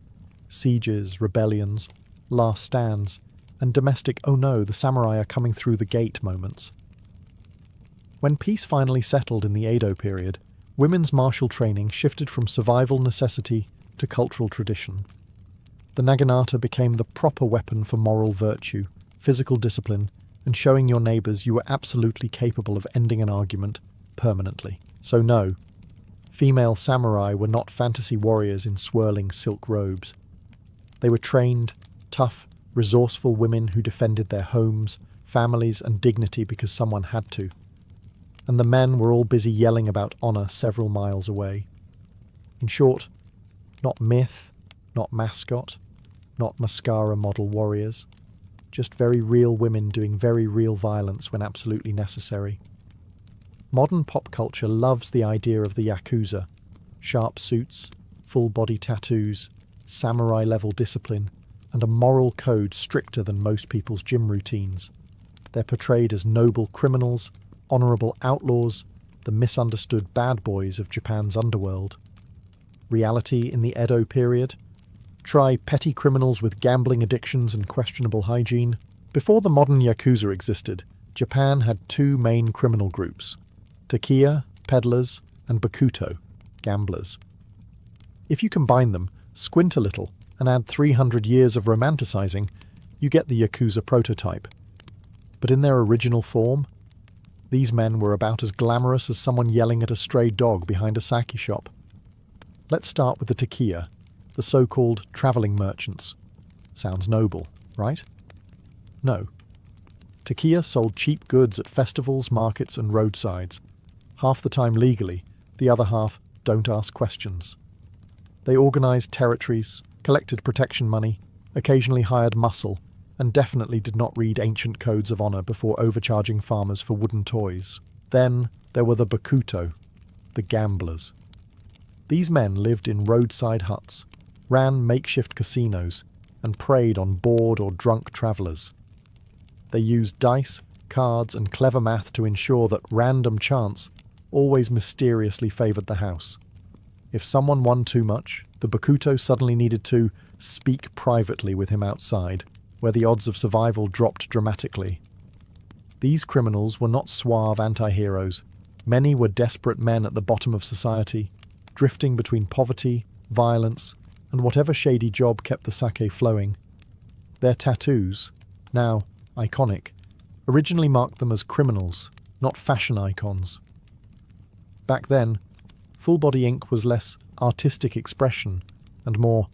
sieges, rebellions, last stands, and domestic "oh no, the samurai are coming through the gate" moments. When peace finally settled in the Edo period, women's martial training shifted from survival necessity to cultural tradition. The naginata became the proper weapon for moral virtue, physical discipline, and showing your neighbours you were absolutely capable of ending an argument permanently. So no, female samurai were not fantasy warriors in swirling silk robes. They were trained, tough, resourceful women who defended their homes, families, and dignity because someone had to. And the men were all busy yelling about honour several miles away. In short, not myth, not mascot, not mascara model warriors, just very real women doing very real violence when absolutely necessary. Modern pop culture loves the idea of the Yakuza: sharp suits, full-body tattoos, samurai-level discipline, and a moral code stricter than most people's gym routines. They're portrayed as noble criminals, honourable outlaws, the misunderstood bad boys of Japan's underworld. Reality in the Edo period? Try petty criminals with gambling addictions and questionable hygiene. Before the modern Yakuza existed, Japan had two main criminal groups: Takiya, peddlers, and Bakuto, gamblers. If you combine them, squint a little, and add 300 years of romanticizing, you get the Yakuza prototype. But in their original form, these men were about as glamorous as someone yelling at a stray dog behind a sake shop. Let's start with the takiya, the so-called travelling merchants. Sounds noble, right? No. Takiya sold cheap goods at festivals, markets and roadsides, half the time legally, the other half don't ask questions. They organised territories, collected protection money, occasionally hired muscle, and definitely did not read ancient codes of honour before overcharging farmers for wooden toys. Then there were the bakuto, the gamblers. These men lived in roadside huts, ran makeshift casinos, and preyed on bored or drunk travellers. They used dice, cards, and clever math to ensure that random chance always mysteriously favoured the house. If someone won too much, the bakuto suddenly needed to speak privately with him outside, where the odds of survival dropped dramatically. These criminals were not suave anti-heroes. Many were desperate men at the bottom of society, drifting between poverty, violence, and whatever shady job kept the sake flowing. Their tattoos, now iconic, originally marked them as criminals, not fashion icons. Back then, full-body ink was less artistic expression and more,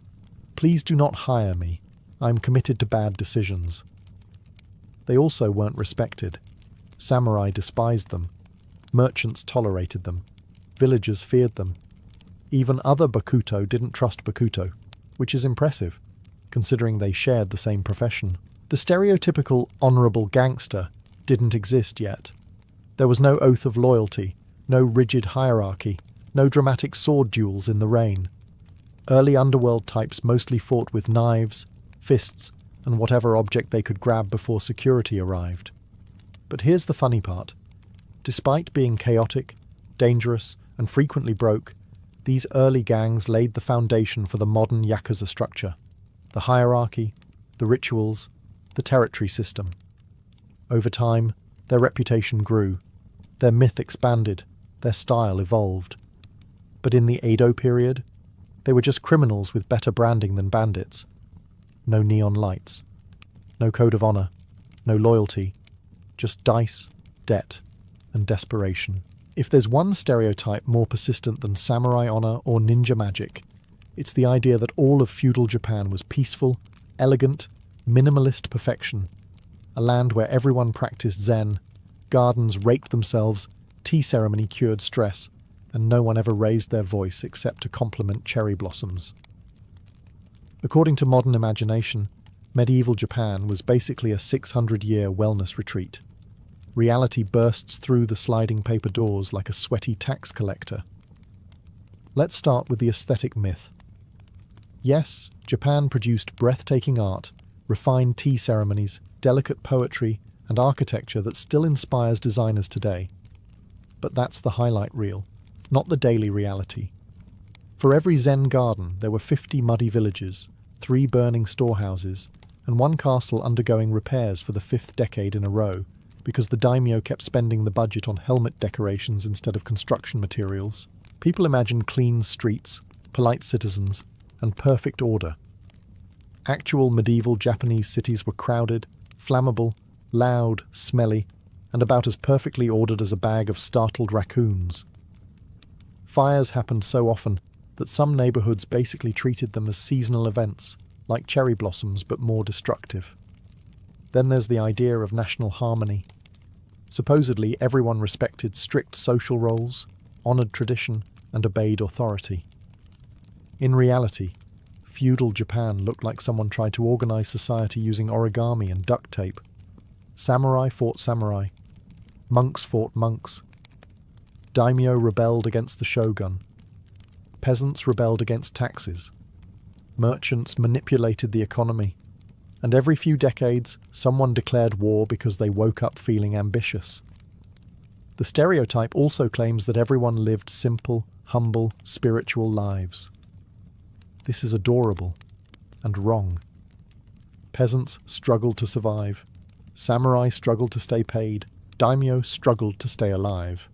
"Please do not hire me. I'm committed to bad decisions." They also weren't respected. Samurai despised them. Merchants tolerated them. Villagers feared them. Even other bakuto didn't trust bakuto, which is impressive, considering they shared the same profession. The stereotypical honourable gangster didn't exist yet. There was no oath of loyalty, no rigid hierarchy, no dramatic sword duels in the rain. Early underworld types mostly fought with knives, fists, and whatever object they could grab before security arrived. But here's the funny part. Despite being chaotic, dangerous, and frequently broke, these early gangs laid the foundation for the modern Yakuza structure. The hierarchy, the rituals, the territory system. Over time, their reputation grew, their myth expanded, their style evolved. But in the Edo period, they were just criminals with better branding than bandits. No neon lights, no code of honour, no loyalty, just dice, debt, and desperation. If there's one stereotype more persistent than samurai honour or ninja magic, it's the idea that all of feudal Japan was peaceful, elegant, minimalist perfection. A land where everyone practiced Zen, gardens raked themselves, tea ceremony cured stress, and no one ever raised their voice except to compliment cherry blossoms. According to modern imagination, medieval Japan was basically a 600-year wellness retreat. Reality bursts through the sliding paper doors like a sweaty tax collector. Let's start with the aesthetic myth. Yes, Japan produced breathtaking art, refined tea ceremonies, delicate poetry, and architecture that still inspires designers today. But that's the highlight reel, not the daily reality. For every Zen garden, there were 50 muddy villages, 3 burning storehouses, and 1 castle undergoing repairs for the 5th decade in a row, because the daimyo kept spending the budget on helmet decorations instead of construction materials. People imagined clean streets, polite citizens, and perfect order. Actual medieval Japanese cities were crowded, flammable, loud, smelly, and about as perfectly ordered as a bag of startled raccoons. Fires happened so often that some neighbourhoods basically treated them as seasonal events, like cherry blossoms but more destructive. Then there's the idea of national harmony. Supposedly everyone respected strict social roles, honoured tradition, and obeyed authority. In reality, feudal Japan looked like someone tried to organise society using origami and duct tape. Samurai fought samurai. Monks fought monks. Daimyo rebelled against the shogun. Peasants rebelled against taxes. Merchants manipulated the economy. And every few decades, someone declared war because they woke up feeling ambitious. The stereotype also claims that everyone lived simple, humble, spiritual lives. This is adorable and wrong. Peasants struggled to survive. Samurai struggled to stay paid. Daimyo struggled to stay alive.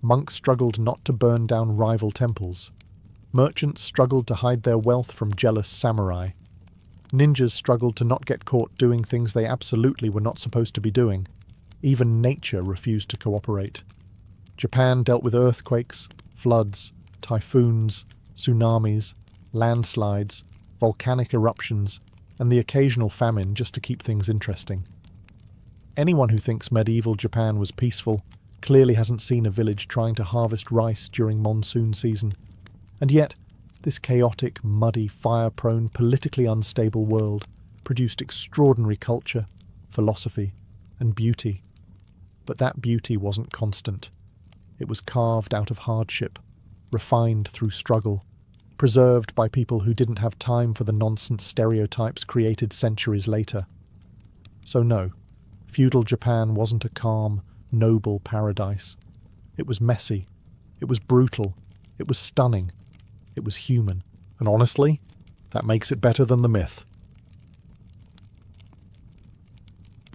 Monks struggled not to burn down rival temples. Merchants struggled to hide their wealth from jealous samurai. Ninjas struggled to not get caught doing things they absolutely were not supposed to be doing. Even nature refused to cooperate. Japan dealt with earthquakes, floods, typhoons, tsunamis, landslides, volcanic eruptions, and the occasional famine just to keep things interesting. Anyone who thinks medieval Japan was peaceful clearly hasn't seen a village trying to harvest rice during monsoon season. And yet, this chaotic, muddy, fire-prone, politically unstable world produced extraordinary culture, philosophy, and beauty. But that beauty wasn't constant. It was carved out of hardship, refined through struggle, preserved by people who didn't have time for the nonsense stereotypes created centuries later. So no, feudal Japan wasn't a calm, noble paradise. It was messy, it was brutal, it was stunning, it was human. And honestly, that makes it better than the myth.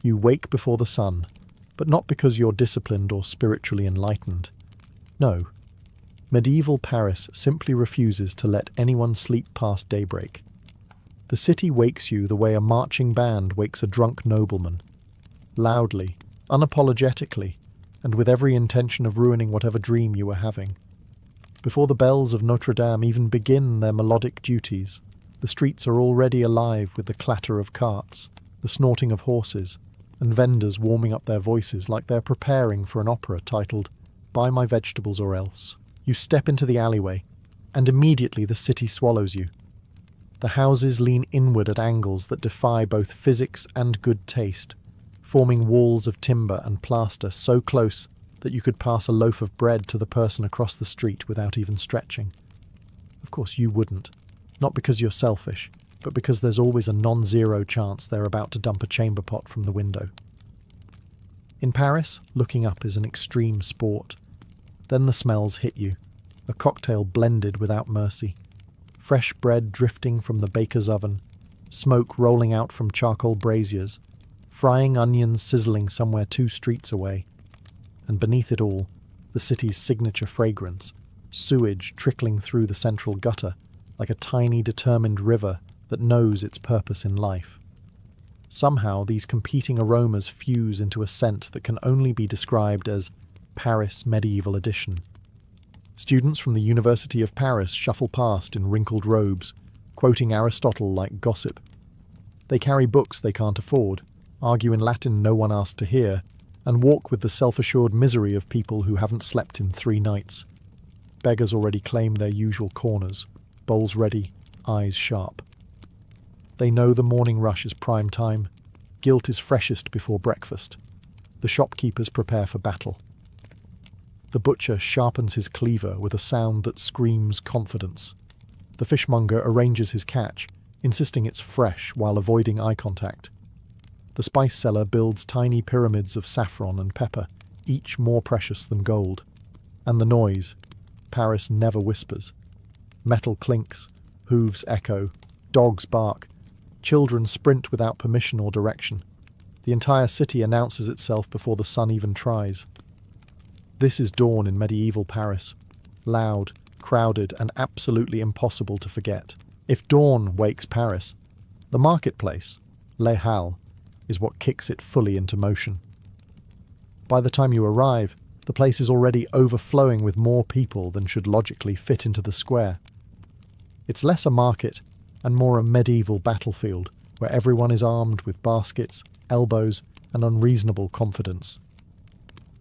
You wake before the sun, but not because you're disciplined or spiritually enlightened. No. Medieval Paris simply refuses to let anyone sleep past daybreak. The city wakes you the way a marching band wakes a drunk nobleman. Loudly, unapologetically, and with every intention of ruining whatever dream you were having. Before the bells of Notre Dame even begin their melodic duties, the streets are already alive with the clatter of carts, the snorting of horses, and vendors warming up their voices like they're preparing for an opera titled "Buy My Vegetables or Else." You step into the alleyway, and immediately the city swallows you. The houses lean inward at angles that defy both physics and good taste, forming walls of timber and plaster so close that you could pass a loaf of bread to the person across the street without even stretching. Of course you wouldn't, not because you're selfish, but because there's always a non-zero chance they're about to dump a chamber pot from the window. In Paris, looking up is an extreme sport. Then the smells hit you, a cocktail blended without mercy. Fresh bread drifting from the baker's oven, smoke rolling out from charcoal braziers, frying onions sizzling somewhere 2 streets away. And beneath it all, the city's signature fragrance, sewage trickling through the central gutter like a tiny determined river that knows its purpose in life. Somehow these competing aromas fuse into a scent that can only be described as Paris Medieval Edition. Students from the University of Paris shuffle past in wrinkled robes, quoting Aristotle like gossip. They carry books they can't afford, argue in Latin no one asked to hear, and walk with the self-assured misery of people who haven't slept in 3 nights. Beggars already claim their usual corners, bowls ready, eyes sharp. They know the morning rush is prime time. Guilt is freshest before breakfast. The shopkeepers prepare for battle. The butcher sharpens his cleaver with a sound that screams confidence. The fishmonger arranges his catch, insisting it's fresh while avoiding eye contact. The spice seller builds tiny pyramids of saffron and pepper, each more precious than gold. And the noise. Paris never whispers. Metal clinks, hooves echo, dogs bark, children sprint without permission or direction. The entire city announces itself before the sun even tries. This is dawn in medieval Paris. Loud, crowded, and absolutely impossible to forget. If dawn wakes Paris, the marketplace, Les Halles, is what kicks it fully into motion. By the time you arrive, the place is already overflowing with more people than should logically fit into the square. It's less a market and more a medieval battlefield where everyone is armed with baskets, elbows, and unreasonable confidence.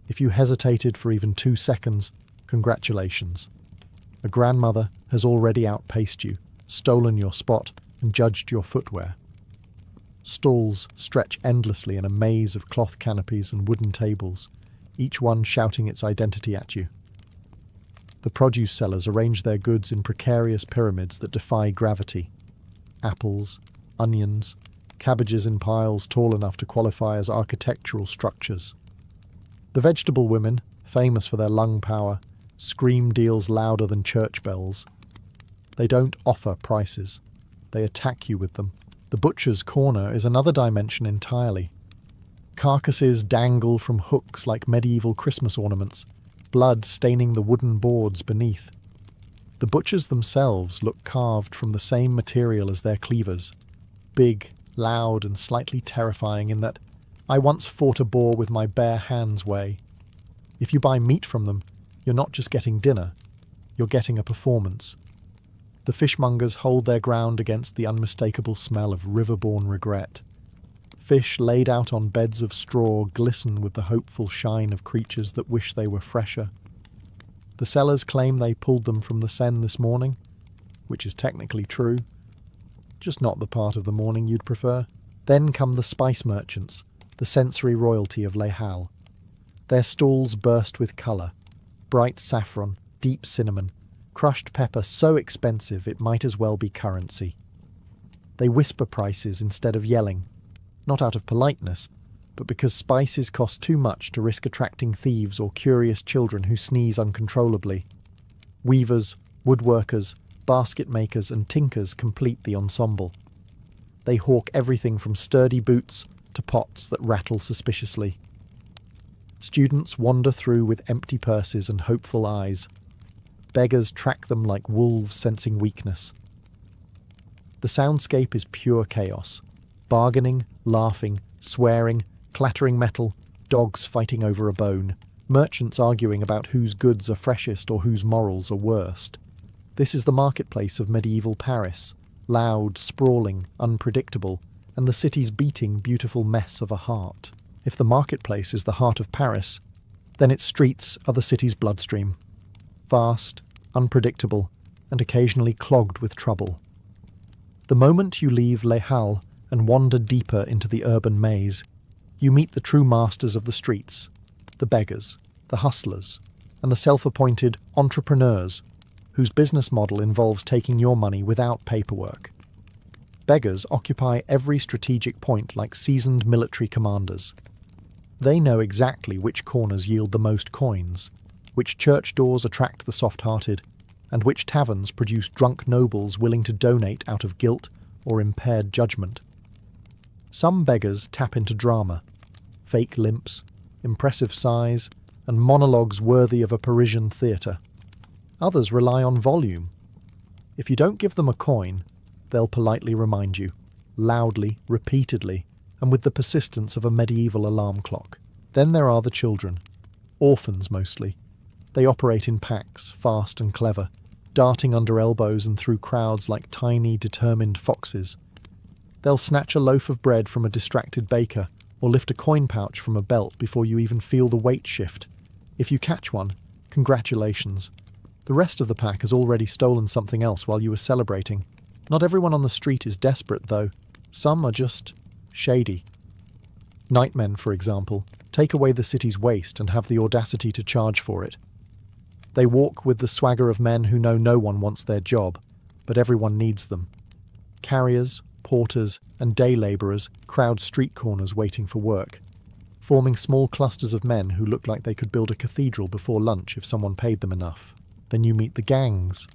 If you hesitated for even 2 seconds, congratulations. A grandmother has already outpaced you, stolen your spot, and judged your footwear. Stalls stretch endlessly in a maze of cloth canopies and wooden tables, each one shouting its identity at you. The produce sellers arrange their goods in precarious pyramids that defy gravity. Apples, onions, cabbages in piles tall enough to qualify as architectural structures. The vegetable women, famous for their lung power, scream deals louder than church bells. They don't offer prices. They attack you with them. The butcher's corner is another dimension entirely. Carcasses dangle from hooks like medieval Christmas ornaments, blood staining the wooden boards beneath. The butchers themselves look carved from the same material as their cleavers. big, loud, and slightly terrifying in that I once fought a boar with my bare hands way. If you buy meat from them, you're not just getting dinner, you're getting a performance. The fishmongers hold their ground against the unmistakable smell of river-borne regret. Fish laid out on beds of straw glisten with the hopeful shine of creatures that wish they were fresher. The sellers claim they pulled them from the Seine this morning, which is technically true, just not the part of the morning you'd prefer. Then come the spice merchants, the sensory royalty of Les Halles. Their stalls burst with colour, bright saffron, deep cinnamon, crushed pepper so expensive it might as well be currency. They whisper prices instead of yelling, not out of politeness, but because spices cost too much to risk attracting thieves or curious children who sneeze uncontrollably. Weavers, woodworkers, basket makers and tinkers complete the ensemble. They hawk everything from sturdy boots to pots that rattle suspiciously. Students wander through with empty purses and hopeful eyes. Beggars track them like wolves sensing weakness. The soundscape is pure chaos. Bargaining, laughing, swearing, clattering metal, dogs fighting over a bone, merchants arguing about whose goods are freshest or whose morals are worst. This is the marketplace of medieval Paris, loud, sprawling, unpredictable, and the city's beating, beautiful mess of a heart. If the marketplace is the heart of Paris, then its streets are the city's bloodstream. Vast, unpredictable, and occasionally clogged with trouble. The moment you leave Les Halles and wander deeper into the urban maze, you meet the true masters of the streets, the beggars, the hustlers, and the self-appointed entrepreneurs whose business model involves taking your money without paperwork. Beggars occupy every strategic point like seasoned military commanders. They know exactly which corners yield the most coins, which church doors attract the soft-hearted, and which taverns produce drunk nobles willing to donate out of guilt or impaired judgment. Some beggars tap into drama, fake limps, impressive sighs, and monologues worthy of a Parisian theatre. Others rely on volume. If you don't give them a coin, they'll politely remind you, loudly, repeatedly, and with the persistence of a medieval alarm clock. Then there are the children, orphans mostly. They operate in packs, fast and clever, darting under elbows and through crowds like tiny, determined foxes. They'll snatch a loaf of bread from a distracted baker or lift a coin pouch from a belt before you even feel the weight shift. If you catch one, congratulations. The rest of the pack has already stolen something else while you were celebrating. Not everyone on the street is desperate, though. Some are just shady. Nightmen, for example, take away the city's waste and have the audacity to charge for it. They walk with the swagger of men who know no one wants their job, but everyone needs them. Carriers, porters, and day labourers crowd street corners waiting for work, forming small clusters of men who look like they could build a cathedral before lunch if someone paid them enough. Then you meet the gangs,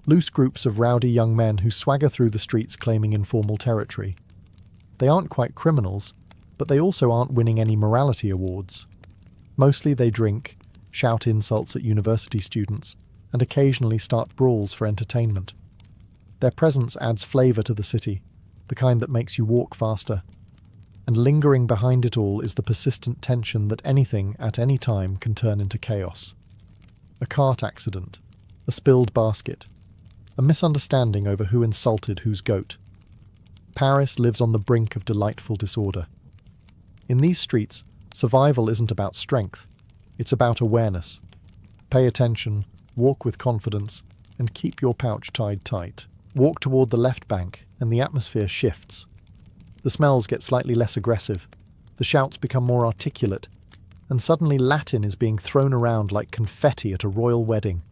loose groups of rowdy young men who swagger through the streets claiming informal territory. They aren't quite criminals, but they also aren't winning any morality awards. Mostly they drink, shout insults at university students, and occasionally start brawls for entertainment. Their presence adds flavour to the city, the kind that makes you walk faster. And lingering behind it all is the persistent tension that anything at any time can turn into chaos. A cart accident, a spilled basket, a misunderstanding over who insulted whose goat. Paris lives on the brink of delightful disorder. In these streets, survival isn't about strength, it's about awareness. Pay attention, walk with confidence, and keep your pouch tied tight. Walk toward the left bank, and the atmosphere shifts. The smells get slightly less aggressive, the shouts become more articulate, and suddenly Latin is being thrown around like confetti at a royal wedding.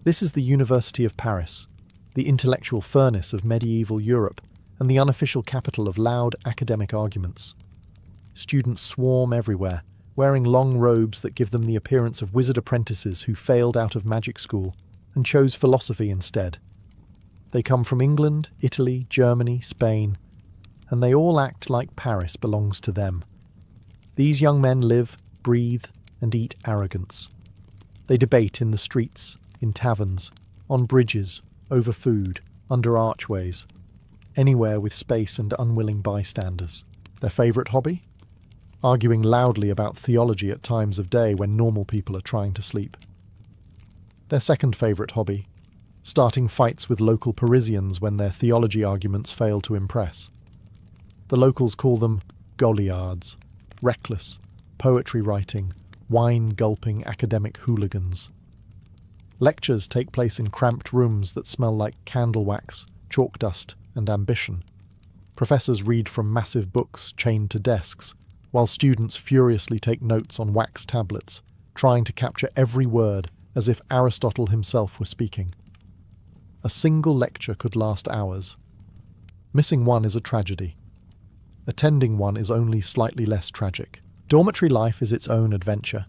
This is the University of Paris, the intellectual furnace of medieval Europe, and the unofficial capital of loud academic arguments. Students swarm everywhere, wearing long robes that give them the appearance of wizard apprentices who failed out of magic school and chose philosophy instead. They come from England, Italy, Germany, Spain, and they all act like Paris belongs to them. These young men live, breathe, and eat arrogance. They debate in the streets, in taverns, on bridges, over food, under archways. anywhere with space and unwilling bystanders. Their favourite hobby? Arguing loudly about theology at times of day when normal people are trying to sleep. Their second favourite hobby? Starting fights with local Parisians when their theology arguments fail to impress. The locals call them Goliards, reckless, poetry writing, wine-gulping academic hooligans. Lectures take place in cramped rooms that smell like candle wax, chalk dust, and ambition. Professors read from massive books chained to desks, while students furiously take notes on wax tablets, trying to capture every word as if Aristotle himself were speaking. A single lecture could last hours. Missing one is a tragedy. Attending one is only slightly less tragic. Dormitory life is its own adventure.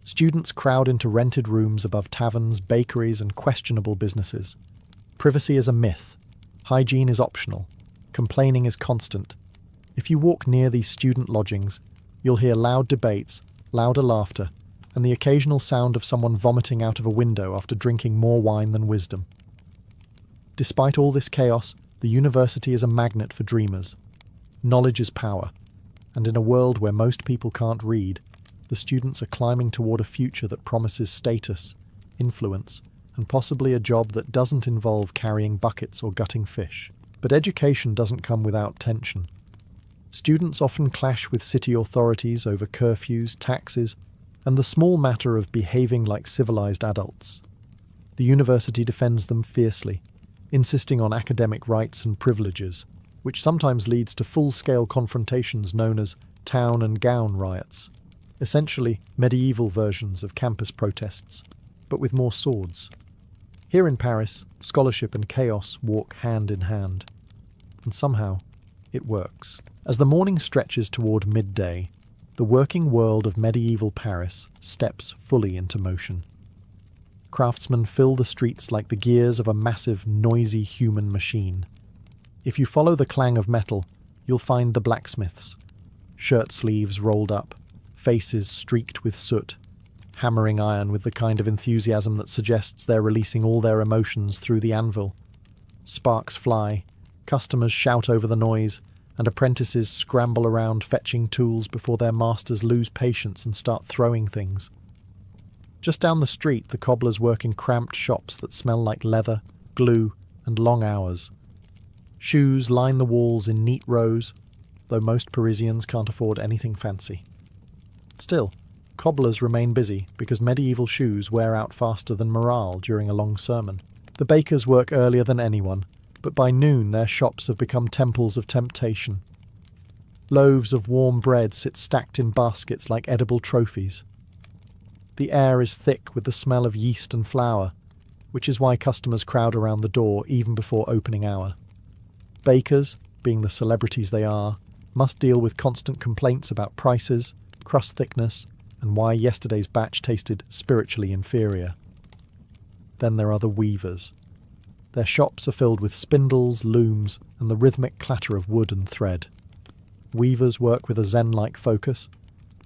Students crowd into rented rooms above taverns, bakeries, and questionable businesses. Privacy is a myth. Hygiene is optional. Complaining is constant. If you walk near these student lodgings, you'll hear loud debates, louder laughter, and the occasional sound of someone vomiting out of a window after drinking more wine than wisdom. Despite all this chaos, the university is a magnet for dreamers. Knowledge is power, and in a world where most people can't read, the students are climbing toward a future that promises status, influence, and possibly a job that doesn't involve carrying buckets or gutting fish. But education doesn't come without tension. Students often clash with city authorities over curfews, taxes, and the small matter of behaving like civilized adults. The university defends them fiercely, insisting on academic rights and privileges, which sometimes leads to full-scale confrontations known as town and gown riots, essentially medieval versions of campus protests, but with more swords. Here in Paris, scholarship and chaos walk hand in hand. And somehow, it works. As the morning stretches toward midday, the working world of medieval Paris steps fully into motion. Craftsmen fill the streets like the gears of a massive, noisy human machine. If you follow the clang of metal, you'll find the blacksmiths, shirt sleeves rolled up, faces streaked with soot, hammering iron with the kind of enthusiasm that suggests they're releasing all their emotions through the anvil. Sparks fly, customers shout over the noise, and apprentices scramble around fetching tools before their masters lose patience and start throwing things. Just down the street, the cobblers work in cramped shops that smell like leather, glue, and long hours. Shoes line the walls in neat rows, though most Parisians can't afford anything fancy. Still, cobblers remain busy because medieval shoes wear out faster than morale during a long sermon. The bakers work earlier than anyone, but by noon their shops have become temples of temptation. Loaves of warm bread sit stacked in baskets like edible trophies. The air is thick with the smell of yeast and flour, which is why customers crowd around the door even before opening hour. Bakers, being the celebrities they are, must deal with constant complaints about prices, crust thickness, and why yesterday's batch tasted spiritually inferior. Then there are the weavers. Their shops are filled with spindles, looms, and the rhythmic clatter of wood and thread. Weavers work with a zen-like focus,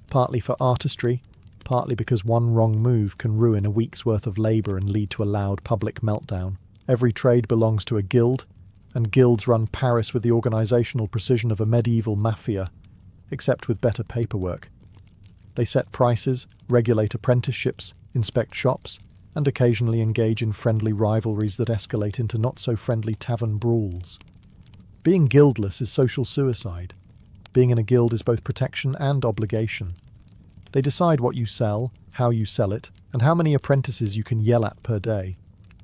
partly for artistry, partly because one wrong move can ruin a week's worth of labour and lead to a loud public meltdown. Every trade belongs to a guild, and guilds run Paris with the organisational precision of a medieval mafia, except with better paperwork. They set prices, regulate apprenticeships, inspect shops, and occasionally engage in friendly rivalries that escalate into not-so-friendly tavern brawls. Being guildless is social suicide. Being in a guild is both protection and obligation. They decide what you sell, how you sell it, and how many apprentices you can yell at per day.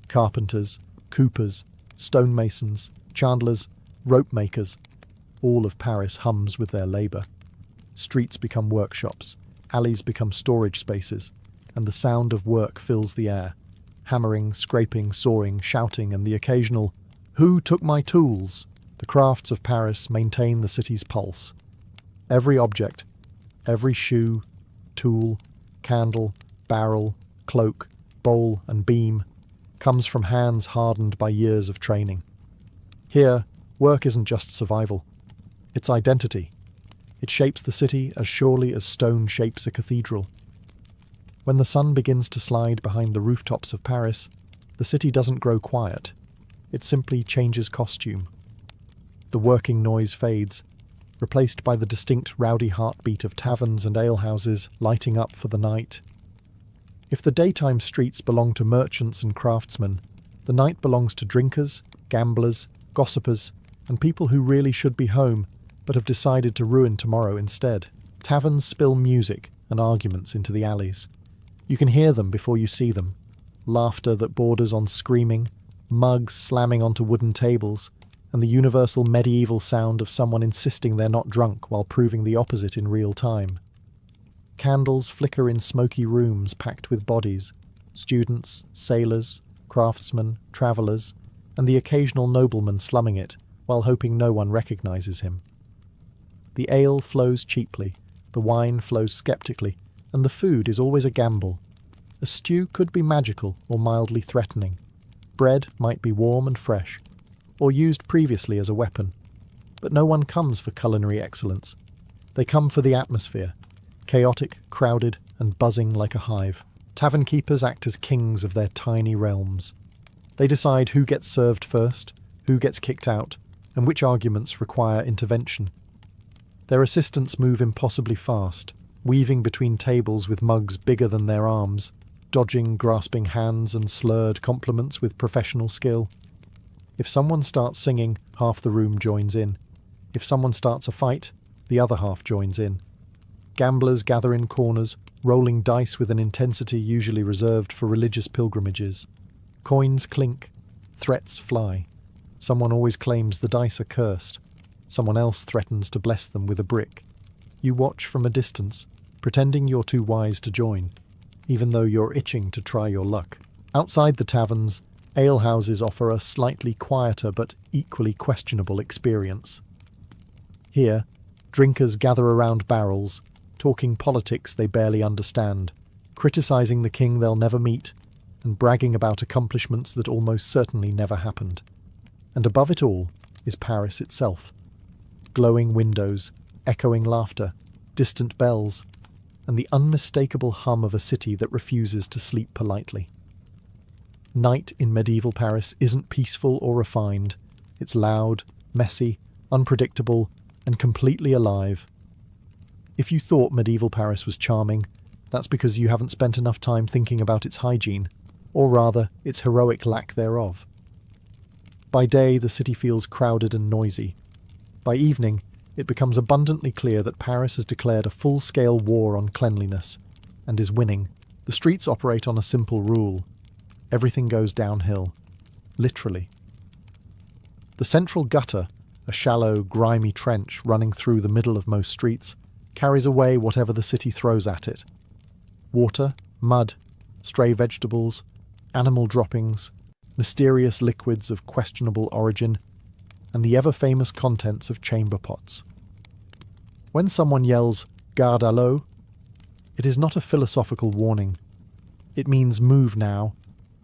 Carpenters, coopers, stonemasons, chandlers, rope makers. All of Paris hums with their labour. Streets become workshops, alleys become storage spaces, and the sound of work fills the air. Hammering, scraping, sawing, shouting, and the occasional, "Who took my tools?" The crafts of Paris maintain the city's pulse. Every object, every shoe, tool, candle, barrel, cloak, bowl, and beam comes from hands hardened by years of training. Here, work isn't just survival. It's identity. It shapes the city as surely as stone shapes a cathedral. When the sun begins to slide behind the rooftops of Paris, the city doesn't grow quiet. It simply changes costume. The working noise fades, replaced by the distinct rowdy heartbeat of taverns and alehouses lighting up for the night. If the daytime streets belong to merchants and craftsmen, the night belongs to drinkers, gamblers, gossipers, and people who really should be home but have decided to ruin tomorrow instead. Taverns spill music and arguments into the alleys. You can hear them before you see them. Laughter that borders on screaming, mugs slamming onto wooden tables, and the universal medieval sound of someone insisting they're not drunk while proving the opposite in real time. Candles flicker in smoky rooms packed with bodies, students, sailors, craftsmen, travellers, and the occasional nobleman slumming it while hoping no one recognises him. The ale flows cheaply, the wine flows sceptically, and the food is always a gamble. A stew could be magical or mildly threatening. Bread might be warm and fresh, or used previously as a weapon. But no one comes for culinary excellence. They come for the atmosphere, chaotic, crowded, and buzzing like a hive. Tavern keepers act as kings of their tiny realms. They decide who gets served first, who gets kicked out, and which arguments require intervention. Their assistants move impossibly fast, weaving between tables with mugs bigger than their arms, dodging grasping hands and slurred compliments with professional skill. If someone starts singing, half the room joins in. If someone starts a fight, the other half joins in. Gamblers gather in corners, rolling dice with an intensity usually reserved for religious pilgrimages. Coins clink, threats fly. Someone always claims the dice are cursed. Someone else threatens to bless them with a brick. You watch from a distance, pretending you're too wise to join, even though you're itching to try your luck. Outside the taverns, alehouses offer a slightly quieter but equally questionable experience. Here, drinkers gather around barrels, talking politics they barely understand, criticising the king they'll never meet, and bragging about accomplishments that almost certainly never happened. And above it all is Paris itself. Glowing windows, echoing laughter, distant bells, and the unmistakable hum of a city that refuses to sleep politely. Night in medieval Paris isn't peaceful or refined. It's loud, messy, unpredictable, and completely alive. If you thought medieval Paris was charming, that's because you haven't spent enough time thinking about its hygiene, or rather, its heroic lack thereof. By day, the city feels crowded and noisy. By evening, it becomes abundantly clear that Paris has declared a full-scale war on cleanliness, and is winning. The streets operate on a simple rule. Everything goes downhill. Literally. The central gutter, a shallow, grimy trench running through the middle of most streets, carries away whatever the city throws at it. Water, mud, stray vegetables, animal droppings, mysterious liquids of questionable origin, and the ever-famous contents of chamber pots. When someone yells, "Garde à l'eau," it is not a philosophical warning. It means move now,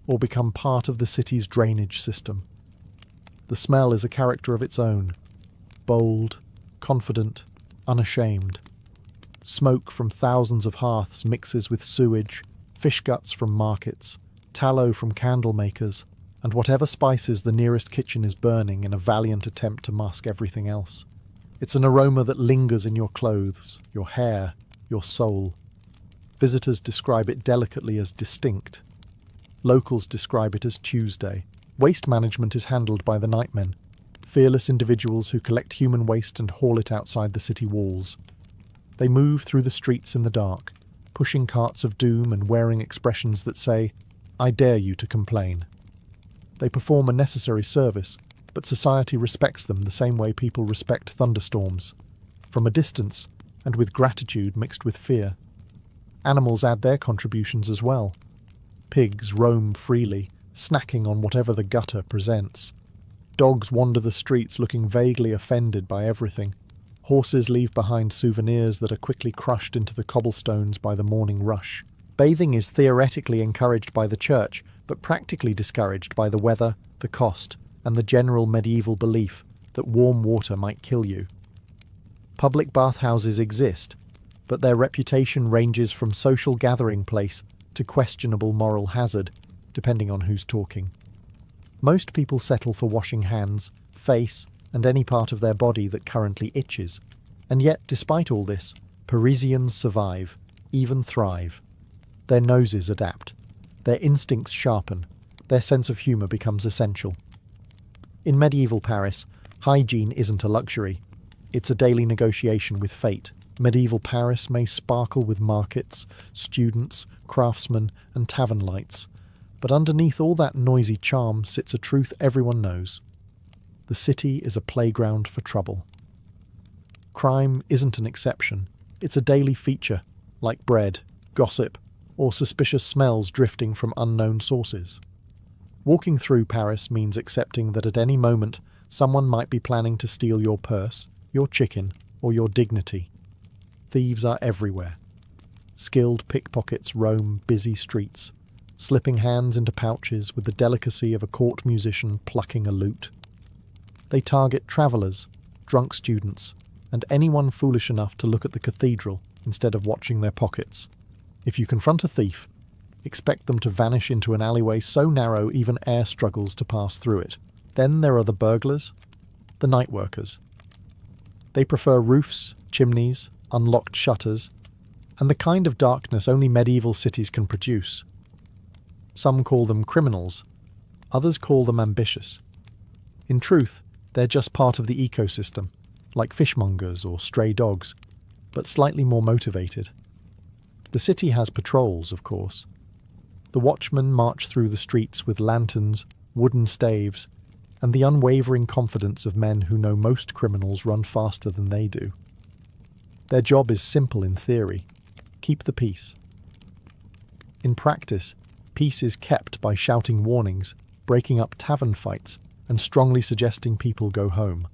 or become part of the city's drainage system. The smell is a character of its own, bold, confident, unashamed. Smoke from thousands of hearths mixes with sewage, fish guts from markets, tallow from candle makers, and whatever spices the nearest kitchen is burning in a valiant attempt to mask everything else. It's an aroma that lingers in your clothes, your hair, your soul. Visitors describe it delicately as distinct. Locals describe it as Tuesday. Waste management is handled by the nightmen, fearless individuals who collect human waste and haul it outside the city walls. They move through the streets in the dark, pushing carts of doom and wearing expressions that say, "I dare you to complain." They perform a necessary service, but society respects them the same way people respect thunderstorms, from a distance and with gratitude mixed with fear. Animals add their contributions as well. Pigs roam freely, snacking on whatever the gutter presents. Dogs wander the streets looking vaguely offended by everything. Horses leave behind souvenirs that are quickly crushed into the cobblestones by the morning rush. Bathing is theoretically encouraged by the church, but practically discouraged by the weather, the cost, and the general medieval belief that warm water might kill you. Public bathhouses exist, but their reputation ranges from social gathering place to questionable moral hazard, depending on who's talking. Most people settle for washing hands, face, and any part of their body that currently itches. And yet, despite all this, Parisians survive, even thrive. Their noses adapt, their instincts sharpen, their sense of humour becomes essential. In medieval Paris, hygiene isn't a luxury. It's a daily negotiation with fate. Medieval Paris may sparkle with markets, students, craftsmen, and tavern lights, but underneath all that noisy charm sits a truth everyone knows. The city is a playground for trouble. Crime isn't an exception. It's a daily feature, like bread, gossip, or suspicious smells drifting from unknown sources. Walking through Paris means accepting that at any moment someone might be planning to steal your purse, your chicken, or your dignity. Thieves are everywhere. Skilled pickpockets roam busy streets, slipping hands into pouches with the delicacy of a court musician plucking a lute. They target travellers, drunk students, and anyone foolish enough to look at the cathedral instead of watching their pockets. If you confront a thief, expect them to vanish into an alleyway so narrow even air struggles to pass through it. Then there are the burglars, the night workers. They prefer roofs, chimneys, unlocked shutters, and the kind of darkness only medieval cities can produce. Some call them criminals, others call them ambitious. In truth, they're just part of the ecosystem, like fishmongers or stray dogs, but slightly more motivated. The city has patrols, of course. The watchmen march through the streets with lanterns, wooden staves, and the unwavering confidence of men who know most criminals run faster than they do. Their job is simple in theory: keep the peace. In practice, peace is kept by shouting warnings, breaking up tavern fights, and strongly suggesting people go home.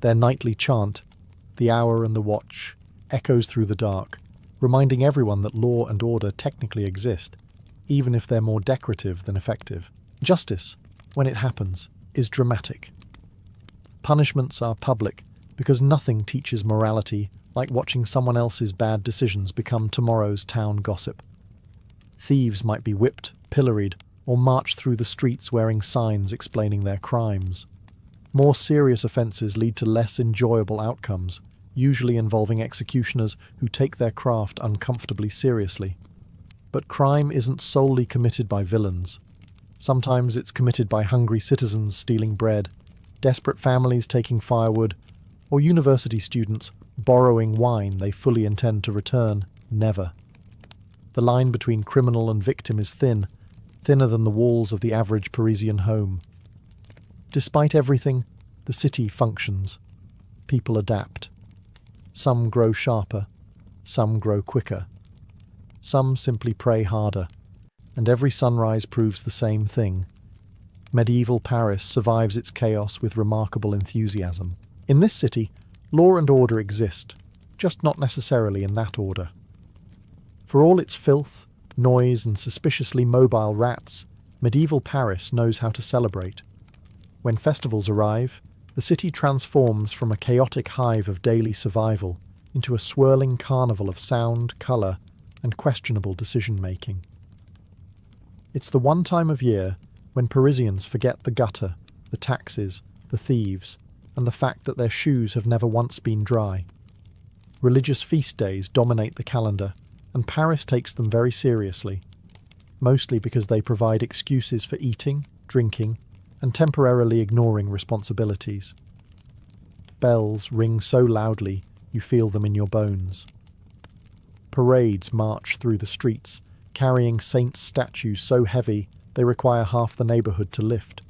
Their nightly chant, "The hour and the watch," echoes through the dark, reminding everyone that law and order technically exist, even if they're more decorative than effective. Justice, when it happens, is dramatic. Punishments are public because nothing teaches morality like watching someone else's bad decisions become tomorrow's town gossip. Thieves might be whipped, pilloried, or march through the streets wearing signs explaining their crimes. More serious offences lead to less enjoyable outcomes, usually involving executioners who take their craft uncomfortably seriously. But crime isn't solely committed by villains. Sometimes it's committed by hungry citizens stealing bread, desperate families taking firewood, or university students borrowing wine they fully intend to return never. The line between criminal and victim is thin, thinner than the walls of the average Parisian home. Despite everything, the city functions. People adapt. Some grow sharper, some grow quicker. Some simply pray harder, and every sunrise proves the same thing. Medieval Paris survives its chaos with remarkable enthusiasm. In this city, law and order exist, just not necessarily in that order. For all its filth, noise, and suspiciously mobile rats, medieval Paris knows how to celebrate. When festivals arrive, the city transforms from a chaotic hive of daily survival into a swirling carnival of sound, colour, and questionable decision-making. It's the one time of year when Parisians forget the gutter, the taxes, the thieves, and the fact that their shoes have never once been dry. Religious feast days dominate the calendar, and Paris takes them very seriously, mostly because they provide excuses for eating, drinking, and temporarily ignoring responsibilities. Bells ring so loudly you feel them in your bones. Parades march through the streets, carrying saints' statues so heavy they require half the neighbourhood to lift.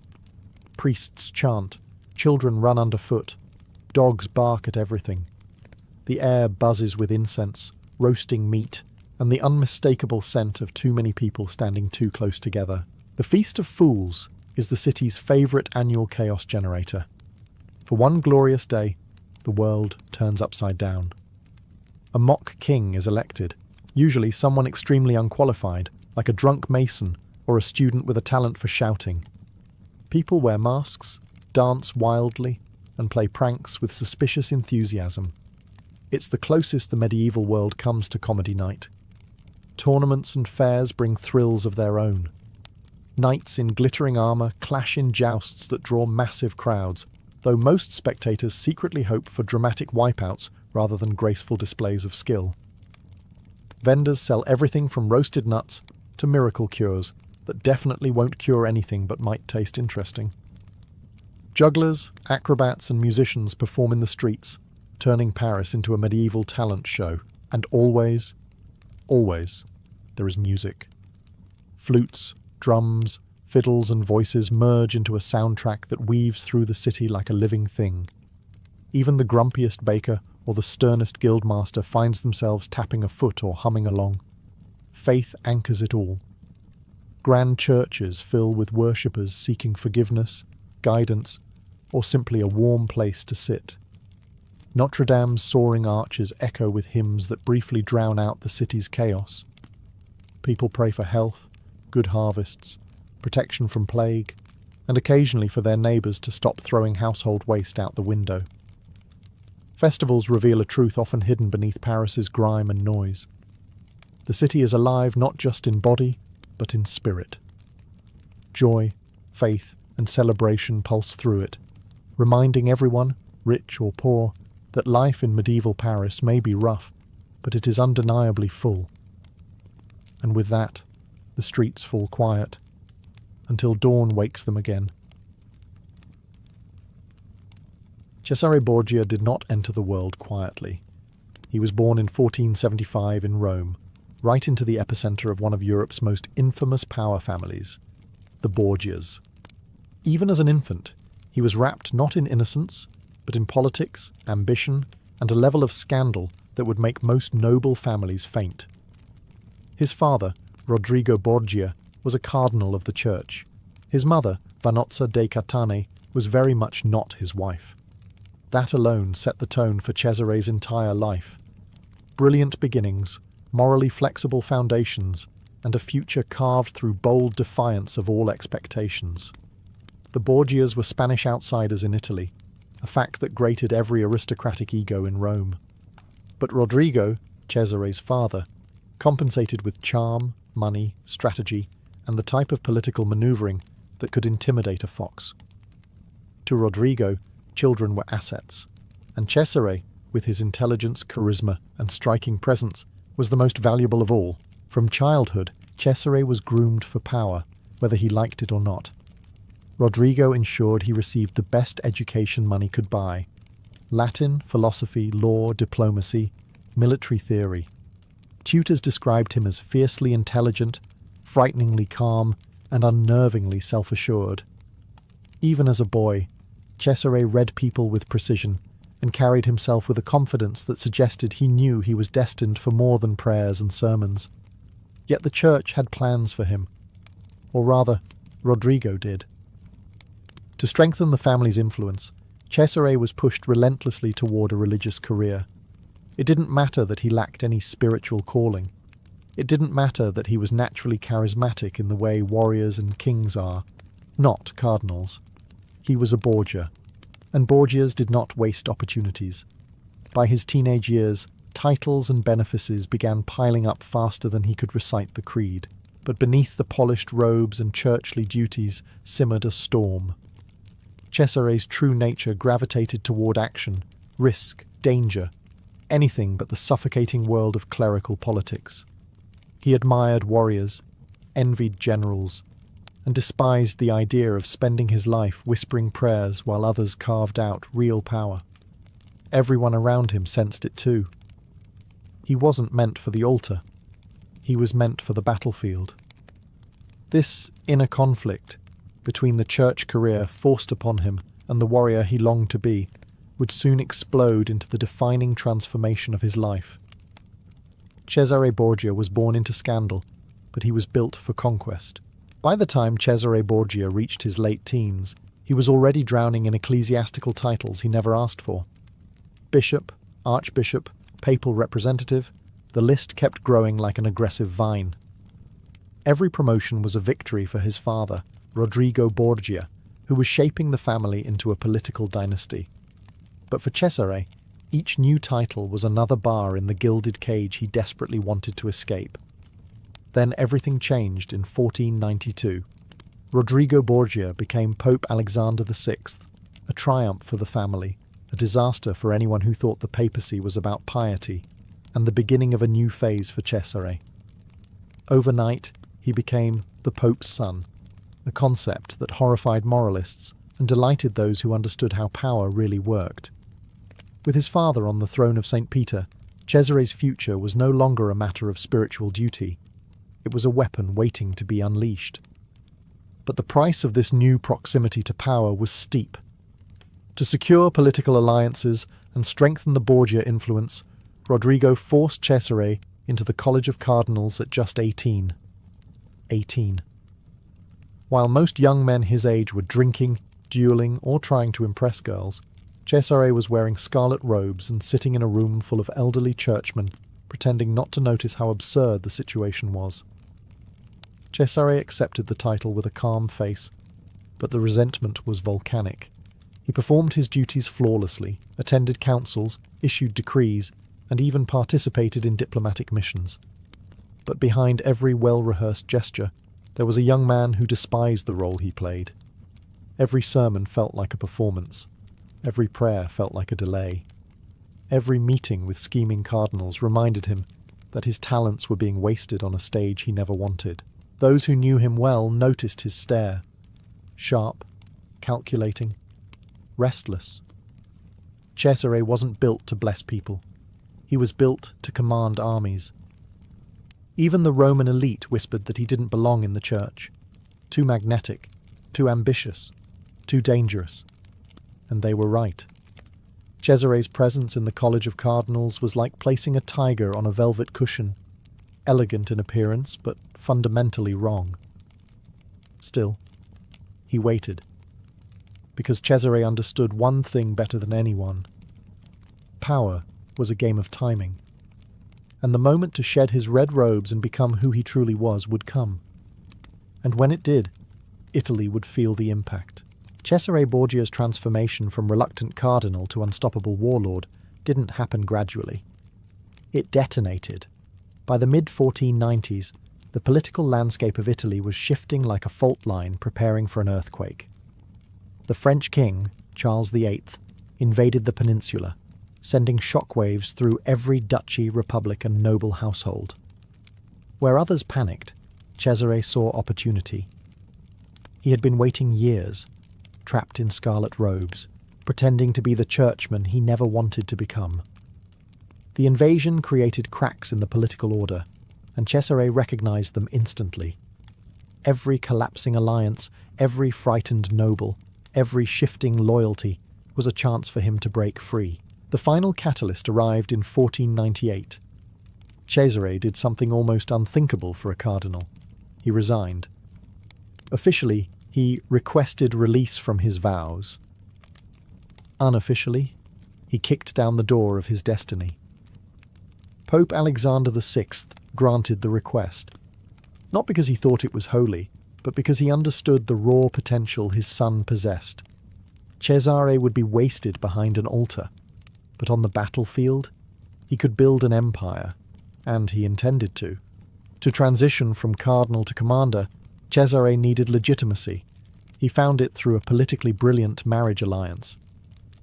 Priests chant, children run underfoot, dogs bark at everything. The air buzzes with incense, roasting meat, and the unmistakable scent of too many people standing too close together. The Feast of Fools is the city's favourite annual chaos generator. For one glorious day, the world turns upside down. A mock king is elected, usually someone extremely unqualified, like a drunk mason or a student with a talent for shouting. People wear masks, dance wildly, and play pranks with suspicious enthusiasm. It's the closest the medieval world comes to comedy night. Tournaments and fairs bring thrills of their own. Knights in glittering armour clash in jousts that draw massive crowds, though most spectators secretly hope for dramatic wipeouts rather than graceful displays of skill. Vendors sell everything from roasted nuts to miracle cures that definitely won't cure anything but might taste interesting. Jugglers, acrobats and musicians perform in the streets, turning Paris into a medieval talent show. And always, always, there is music. Flutes, drums, fiddles and voices merge into a soundtrack that weaves through the city like a living thing. Even the grumpiest baker or the sternest guildmaster finds themselves tapping a foot or humming along. Faith anchors it all. Grand churches fill with worshippers seeking forgiveness, guidance, or simply a warm place to sit. Notre Dame's soaring arches echo with hymns that briefly drown out the city's chaos. People pray for health, good harvests, protection from plague, and occasionally for their neighbours to stop throwing household waste out the window. Festivals reveal a truth often hidden beneath Paris's grime and noise. The city is alive not just in body, but in spirit. Joy, faith, and celebration pulse through it, reminding everyone, rich or poor, that life in medieval Paris may be rough, but it is undeniably full. And with that, the streets fall quiet, until dawn wakes them again. Cesare Borgia did not enter the world quietly. He was born in 1475 in Rome, right into the epicenter of one of Europe's most infamous power families, the Borgias. Even as an infant, he was wrapped not in innocence, but in politics, ambition, and a level of scandal that would make most noble families faint. His father, Rodrigo Borgia, was a cardinal of the church. His mother, Vanozza de Catane, was very much not his wife. That alone set the tone for Cesare's entire life. Brilliant beginnings, morally flexible foundations, and a future carved through bold defiance of all expectations. The Borgias were Spanish outsiders in Italy, a fact that grated every aristocratic ego in Rome. But Rodrigo, Cesare's father, compensated with charm, money, strategy, and the type of political maneuvering that could intimidate a fox. To Rodrigo, children were assets, and Cesare, with his intelligence, charisma, and striking presence, was the most valuable of all. From childhood, Cesare was groomed for power, whether he liked it or not. Rodrigo ensured he received the best education money could buy: Latin, philosophy, law, diplomacy, military theory. Tutors described him as fiercely intelligent, frighteningly calm, and unnervingly self-assured. Even as a boy, Cesare read people with precision and carried himself with a confidence that suggested he knew he was destined for more than prayers and sermons. Yet the church had plans for him. Or rather, Rodrigo did. To strengthen the family's influence, Cesare was pushed relentlessly toward a religious career. It didn't matter that he lacked any spiritual calling. It didn't matter that he was naturally charismatic in the way warriors and kings are, not cardinals. He was a Borgia, and Borgias did not waste opportunities. By his teenage years, titles and benefices began piling up faster than he could recite the creed. But beneath the polished robes and churchly duties simmered a storm. Cesare's true nature gravitated toward action, risk, danger, anything but the suffocating world of clerical politics. He admired warriors, envied generals, and despised the idea of spending his life whispering prayers while others carved out real power. Everyone around him sensed it too. He wasn't meant for the altar. He was meant for the battlefield. This inner conflict between the church career forced upon him and the warrior he longed to be would soon explode into the defining transformation of his life. Cesare Borgia was born into scandal, but he was built for conquest. By the time Cesare Borgia reached his late teens, he was already drowning in ecclesiastical titles he never asked for. Bishop, archbishop, papal representative, the list kept growing like an aggressive vine. Every promotion was a victory for his father, Rodrigo Borgia, who was shaping the family into a political dynasty. But for Cesare, each new title was another bar in the gilded cage he desperately wanted to escape. Then everything changed in 1492. Rodrigo Borgia became Pope Alexander VI, a triumph for the family, a disaster for anyone who thought the papacy was about piety, and the beginning of a new phase for Cesare. Overnight, he became the Pope's son, a concept that horrified moralists and delighted those who understood how power really worked. With his father on the throne of St. Peter, Cesare's future was no longer a matter of spiritual duty. It was a weapon waiting to be unleashed. But the price of this new proximity to power was steep. To secure political alliances and strengthen the Borgia influence, Rodrigo forced Cesare into the College of Cardinals at just 18. While most young men his age were drinking, dueling, or trying to impress girls, Cesare was wearing scarlet robes and sitting in a room full of elderly churchmen, pretending not to notice how absurd the situation was. Cesare accepted the title with a calm face, but the resentment was volcanic. He performed his duties flawlessly, attended councils, issued decrees, and even participated in diplomatic missions. But behind every well-rehearsed gesture, there was a young man who despised the role he played. Every sermon felt like a performance. Every prayer felt like a delay. Every meeting with scheming cardinals reminded him that his talents were being wasted on a stage he never wanted. Those who knew him well noticed his stare. Sharp, calculating, restless. Cesare wasn't built to bless people. He was built to command armies. Even the Roman elite whispered that he didn't belong in the church. Too magnetic, too ambitious, too dangerous. And they were right. Cesare's presence in the College of Cardinals was like placing a tiger on a velvet cushion, elegant in appearance, but fundamentally wrong. Still, he waited, because Cesare understood one thing better than anyone. Power was a game of timing, and the moment to shed his red robes and become who he truly was would come. And when it did, Italy would feel the impact. Cesare Borgia's transformation from reluctant cardinal to unstoppable warlord didn't happen gradually. It detonated. By the mid-1490s, the political landscape of Italy was shifting like a fault line preparing for an earthquake. The French king, Charles VIII, invaded the peninsula, sending shockwaves through every duchy, republic, and noble household. Where others panicked, Cesare saw opportunity. He had been waiting years, trapped in scarlet robes, pretending to be the churchman he never wanted to become. The invasion created cracks in the political order, and Cesare recognized them instantly. Every collapsing alliance, every frightened noble, every shifting loyalty was a chance for him to break free. The final catalyst arrived in 1498. Cesare did something almost unthinkable for a cardinal. He resigned. Officially, he requested release from his vows. Unofficially, he kicked down the door of his destiny. Pope Alexander VI granted the request, not because he thought it was holy, but because he understood the raw potential his son possessed. Cesare would be wasted behind an altar, but on the battlefield, he could build an empire, and he intended to. To transition from cardinal to commander, Cesare needed legitimacy. He found it through a politically brilliant marriage alliance.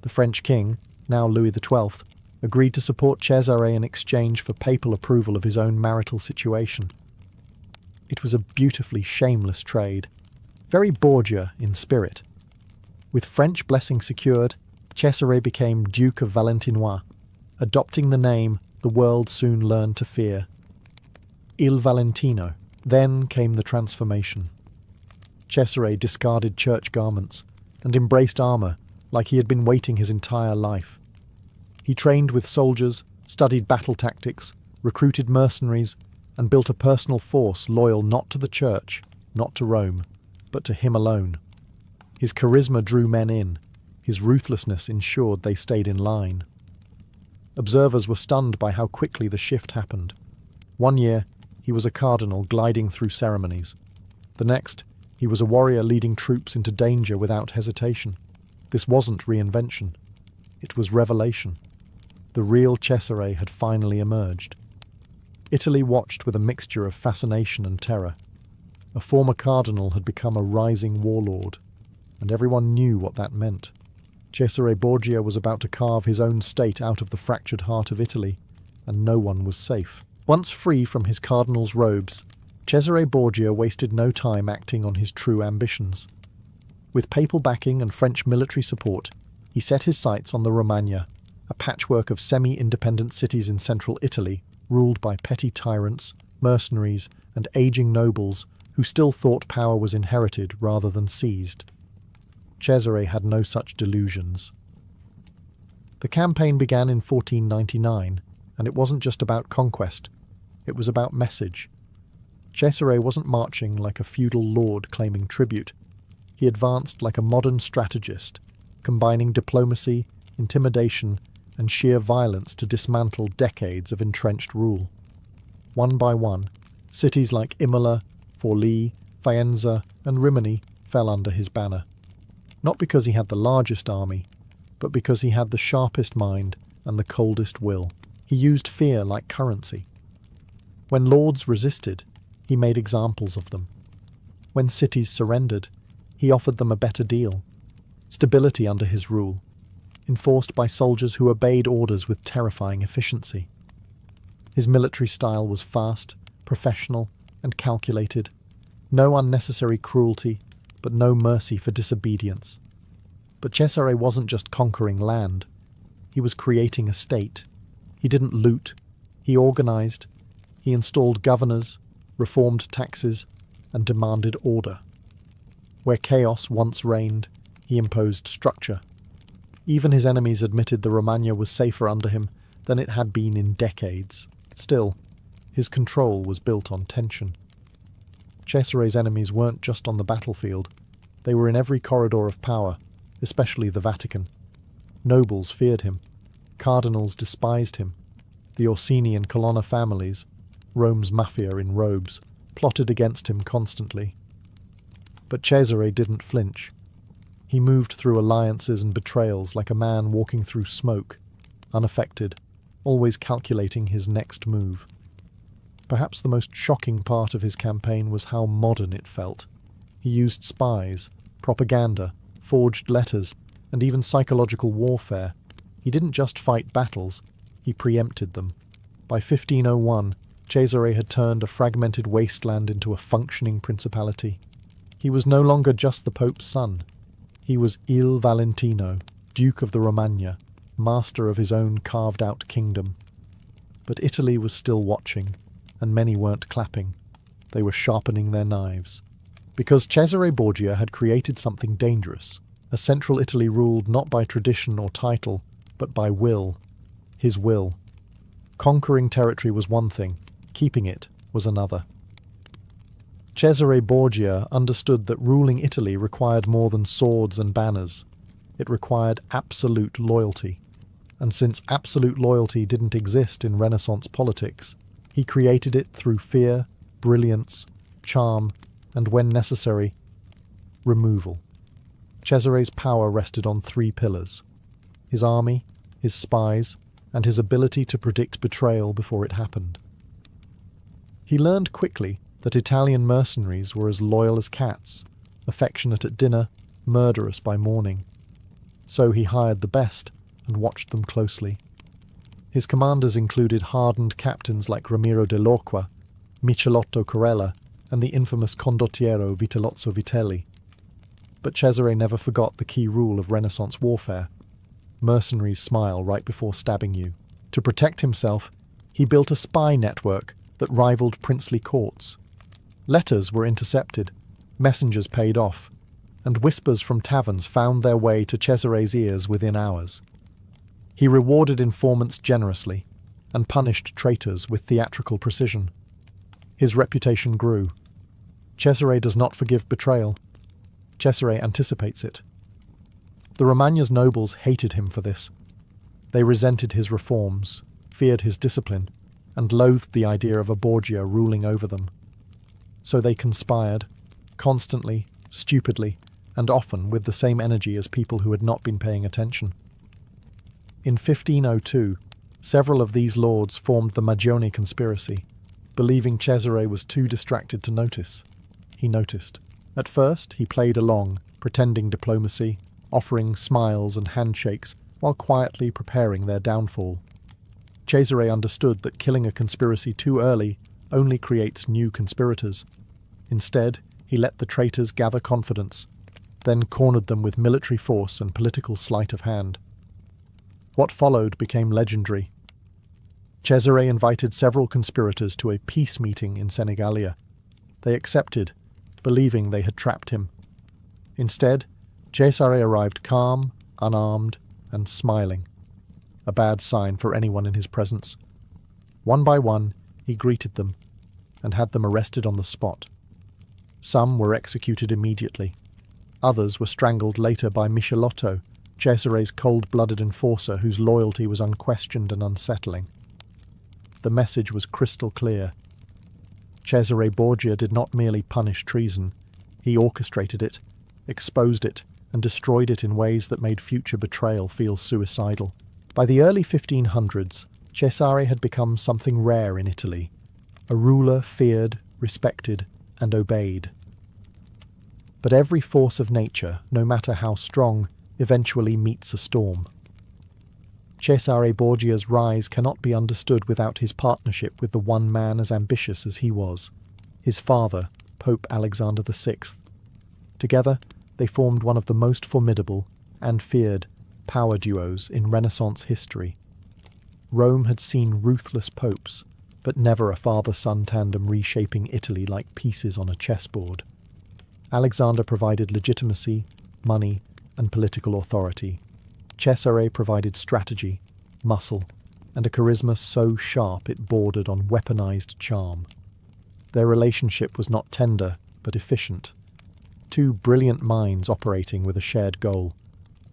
The French king, now Louis XII, agreed to support Cesare in exchange for papal approval of his own marital situation. It was a beautifully shameless trade, very Borgia in spirit. With French blessing secured, Cesare became Duke of Valentinois, adopting the name the world soon learned to fear. Il Valentino. Then came the transformation. Cesare discarded church garments and embraced armor like he had been waiting his entire life. He trained with soldiers, studied battle tactics, recruited mercenaries, and built a personal force loyal not to the church, not to Rome, but to him alone. His charisma drew men in. His ruthlessness ensured they stayed in line. Observers were stunned by how quickly the shift happened. One year, he was a cardinal gliding through ceremonies. The next, he was a warrior leading troops into danger without hesitation. This wasn't reinvention. It was revelation. The real Cesare had finally emerged. Italy watched with a mixture of fascination and terror. A former cardinal had become a rising warlord, and everyone knew what that meant. Cesare Borgia was about to carve his own state out of the fractured heart of Italy, and no one was safe. Once free from his cardinal's robes, Cesare Borgia wasted no time acting on his true ambitions. With papal backing and French military support, he set his sights on the Romagna, a patchwork of semi-independent cities in central Italy, ruled by petty tyrants, mercenaries, and aging nobles who still thought power was inherited rather than seized. Cesare had no such delusions. The campaign began in 1499, and it wasn't just about conquest, it was about message. Cesare wasn't marching like a feudal lord claiming tribute. He advanced like a modern strategist, combining diplomacy, intimidation, and sheer violence to dismantle decades of entrenched rule. One by one, cities like Imola, Forlì, Faenza, and Rimini fell under his banner. Not because he had the largest army, but because he had the sharpest mind and the coldest will. He used fear like currency. When lords resisted, he made examples of them. When cities surrendered, he offered them a better deal. Stability under his rule, enforced by soldiers who obeyed orders with terrifying efficiency. His military style was fast, professional, and calculated. No unnecessary cruelty, but no mercy for disobedience. But Cesare wasn't just conquering land. He was creating a state. He didn't loot. He organized. He installed governors, reformed taxes, and demanded order. Where chaos once reigned, he imposed structure. Even his enemies admitted the Romagna was safer under him than it had been in decades. Still, his control was built on tension. Cesare's enemies weren't just on the battlefield. They were in every corridor of power, especially the Vatican. Nobles feared him. Cardinals despised him. The Orsini and Colonna families, Rome's mafia in robes, plotted against him constantly. But Cesare didn't flinch. He moved through alliances and betrayals like a man walking through smoke, unaffected, always calculating his next move. Perhaps the most shocking part of his campaign was how modern it felt. He used spies, propaganda, forged letters, and even psychological warfare. He didn't just fight battles, he preempted them. By 1501, Cesare had turned a fragmented wasteland into a functioning principality. He was no longer just the Pope's son. He was Il Valentino, Duke of the Romagna, master of his own carved-out kingdom. But Italy was still watching, and many weren't clapping. They were sharpening their knives. Because Cesare Borgia had created something dangerous, a central Italy ruled not by tradition or title, but by will. His will. Conquering territory was one thing, keeping it was another. Cesare Borgia understood that ruling Italy required more than swords and banners. It required absolute loyalty. And since absolute loyalty didn't exist in Renaissance politics, he created it through fear, brilliance, charm, and when necessary, removal. Cesare's power rested on three pillars: his army, his spies, and his ability to predict betrayal before it happened. He learned quickly that Italian mercenaries were as loyal as cats, affectionate at dinner, murderous by morning. So he hired the best and watched them closely. His commanders included hardened captains like Ramiro de Lorqua, Michelotto Corella, and the infamous condottiero Vitellozzo Vitelli. But Cesare never forgot the key rule of Renaissance warfare. Mercenaries smile right before stabbing you. To protect himself, he built a spy network that rivaled princely courts. Letters were intercepted, messengers paid off, and whispers from taverns found their way to Cesare's ears within hours. He rewarded informants generously, and punished traitors with theatrical precision. His reputation grew. Cesare does not forgive betrayal. Cesare anticipates it. The Romagna's nobles hated him for this. They resented his reforms, feared his discipline, and loathed the idea of a Borgia ruling over them. So they conspired, constantly, stupidly, and often with the same energy as people who had not been paying attention. In 1502, several of these lords formed the Magione conspiracy, believing Cesare was too distracted to notice. He noticed. At first, he played along, pretending diplomacy, offering smiles and handshakes while quietly preparing their downfall. Cesare understood that killing a conspiracy too early only creates new conspirators. Instead, he let the traitors gather confidence, then cornered them with military force and political sleight of hand. What followed became legendary. Cesare invited several conspirators to a peace meeting in Senegalia. They accepted, believing they had trapped him. Instead, Cesare arrived calm, unarmed, and smiling, a bad sign for anyone in his presence. One by one, he greeted them and had them arrested on the spot. Some were executed immediately. Others were strangled later by Michelotto, Cesare's cold-blooded enforcer whose loyalty was unquestioned and unsettling. The message was crystal clear. Cesare Borgia did not merely punish treason, he orchestrated it, exposed it, and destroyed it in ways that made future betrayal feel suicidal. By the early 1500s, Cesare had become something rare in Italy, a ruler feared, respected, and obeyed. But every force of nature, no matter how strong, eventually meets a storm. Cesare Borgia's rise cannot be understood without his partnership with the one man as ambitious as he was, his father, Pope Alexander VI. Together, they formed one of the most formidable and feared power duos in Renaissance history. Rome had seen ruthless popes, but never a father-son tandem reshaping Italy like pieces on a chessboard. Alexander provided legitimacy, money, and political authority. Cesare provided strategy, muscle, and a charisma so sharp it bordered on weaponized charm. Their relationship was not tender, but efficient. Two brilliant minds operating with a shared goal: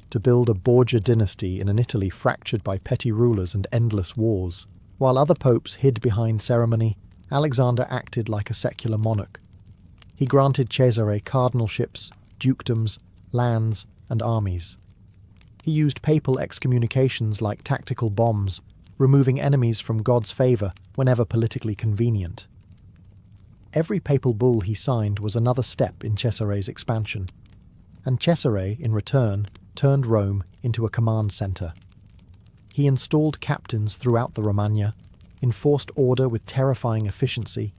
to build a Borgia dynasty in an Italy fractured by petty rulers and endless wars. While other popes hid behind ceremony, Alexander acted like a secular monarch. He granted Cesare cardinalships, dukedoms, lands, and armies. He used papal excommunications like tactical bombs, removing enemies from God's favour whenever politically convenient. Every papal bull he signed was another step in Cesare's expansion, and Cesare, in return, turned Rome into a command centre. He installed captains throughout the Romagna, enforced order with terrifying efficiency,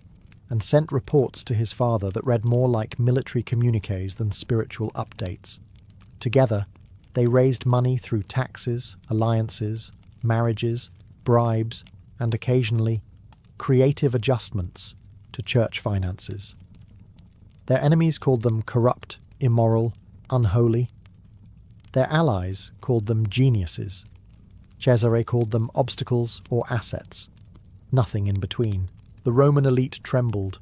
and sent reports to his father that read more like military communiques than spiritual updates. Together, they raised money through taxes, alliances, marriages, bribes, and occasionally, creative adjustments to church finances. Their enemies called them corrupt, immoral, unholy. Their allies called them geniuses. Cesare called them obstacles or assets. Nothing in between. The Roman elite trembled.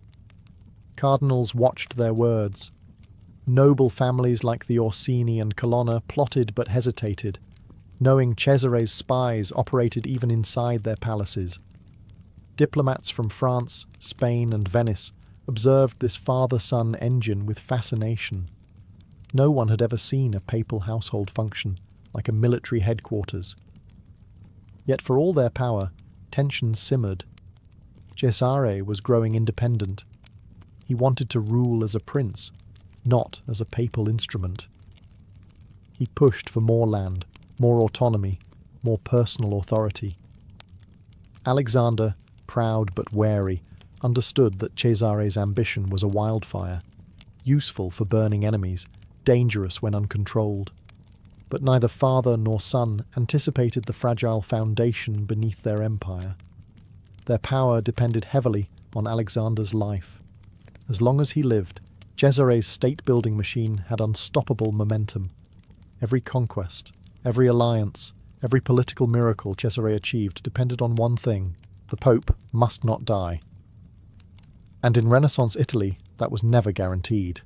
Cardinals watched their words. Noble families like the Orsini and Colonna plotted but hesitated, knowing Cesare's spies operated even inside their palaces. Diplomats from France, Spain, and Venice observed this father-son engine with fascination. No one had ever seen a papal household function like a military headquarters. Yet for all their power, tensions simmered. Cesare was growing independent. He wanted to rule as a prince, not as a papal instrument. He pushed for more land, more autonomy, more personal authority. Alexander, proud but wary, understood that Cesare's ambition was a wildfire, useful for burning enemies, dangerous when uncontrolled. But neither father nor son anticipated the fragile foundation beneath their empire. Their power depended heavily on Alexander's life. As long as he lived, Cesare's state-building machine had unstoppable momentum. Every conquest, every alliance, every political miracle Cesare achieved depended on one thing: the Pope must not die. And in Renaissance Italy, that was never guaranteed.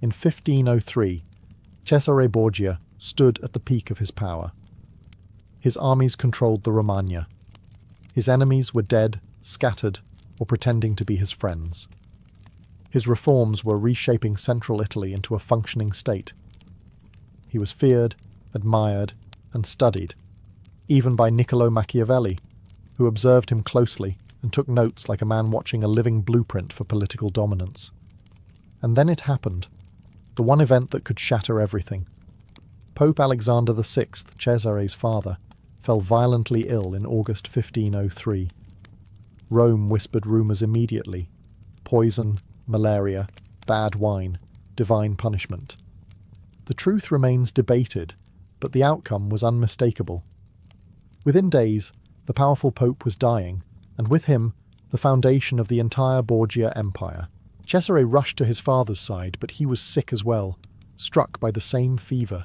In 1503, Cesare Borgia stood at the peak of his power. His armies controlled the Romagna. His enemies were dead, scattered, or pretending to be his friends. His reforms were reshaping central Italy into a functioning state. He was feared, admired, and studied, even by Niccolò Machiavelli, who observed him closely and took notes like a man watching a living blueprint for political dominance. And then it happened, the one event that could shatter everything. Pope Alexander VI, Cesare's father, fell violently ill in August 1503. Rome whispered rumours immediately: poison, malaria, bad wine, divine punishment. The truth remains debated, but the outcome was unmistakable. Within days, the powerful pope was dying, and with him, the foundation of the entire Borgia Empire. Cesare rushed to his father's side, but he was sick as well, struck by the same fever.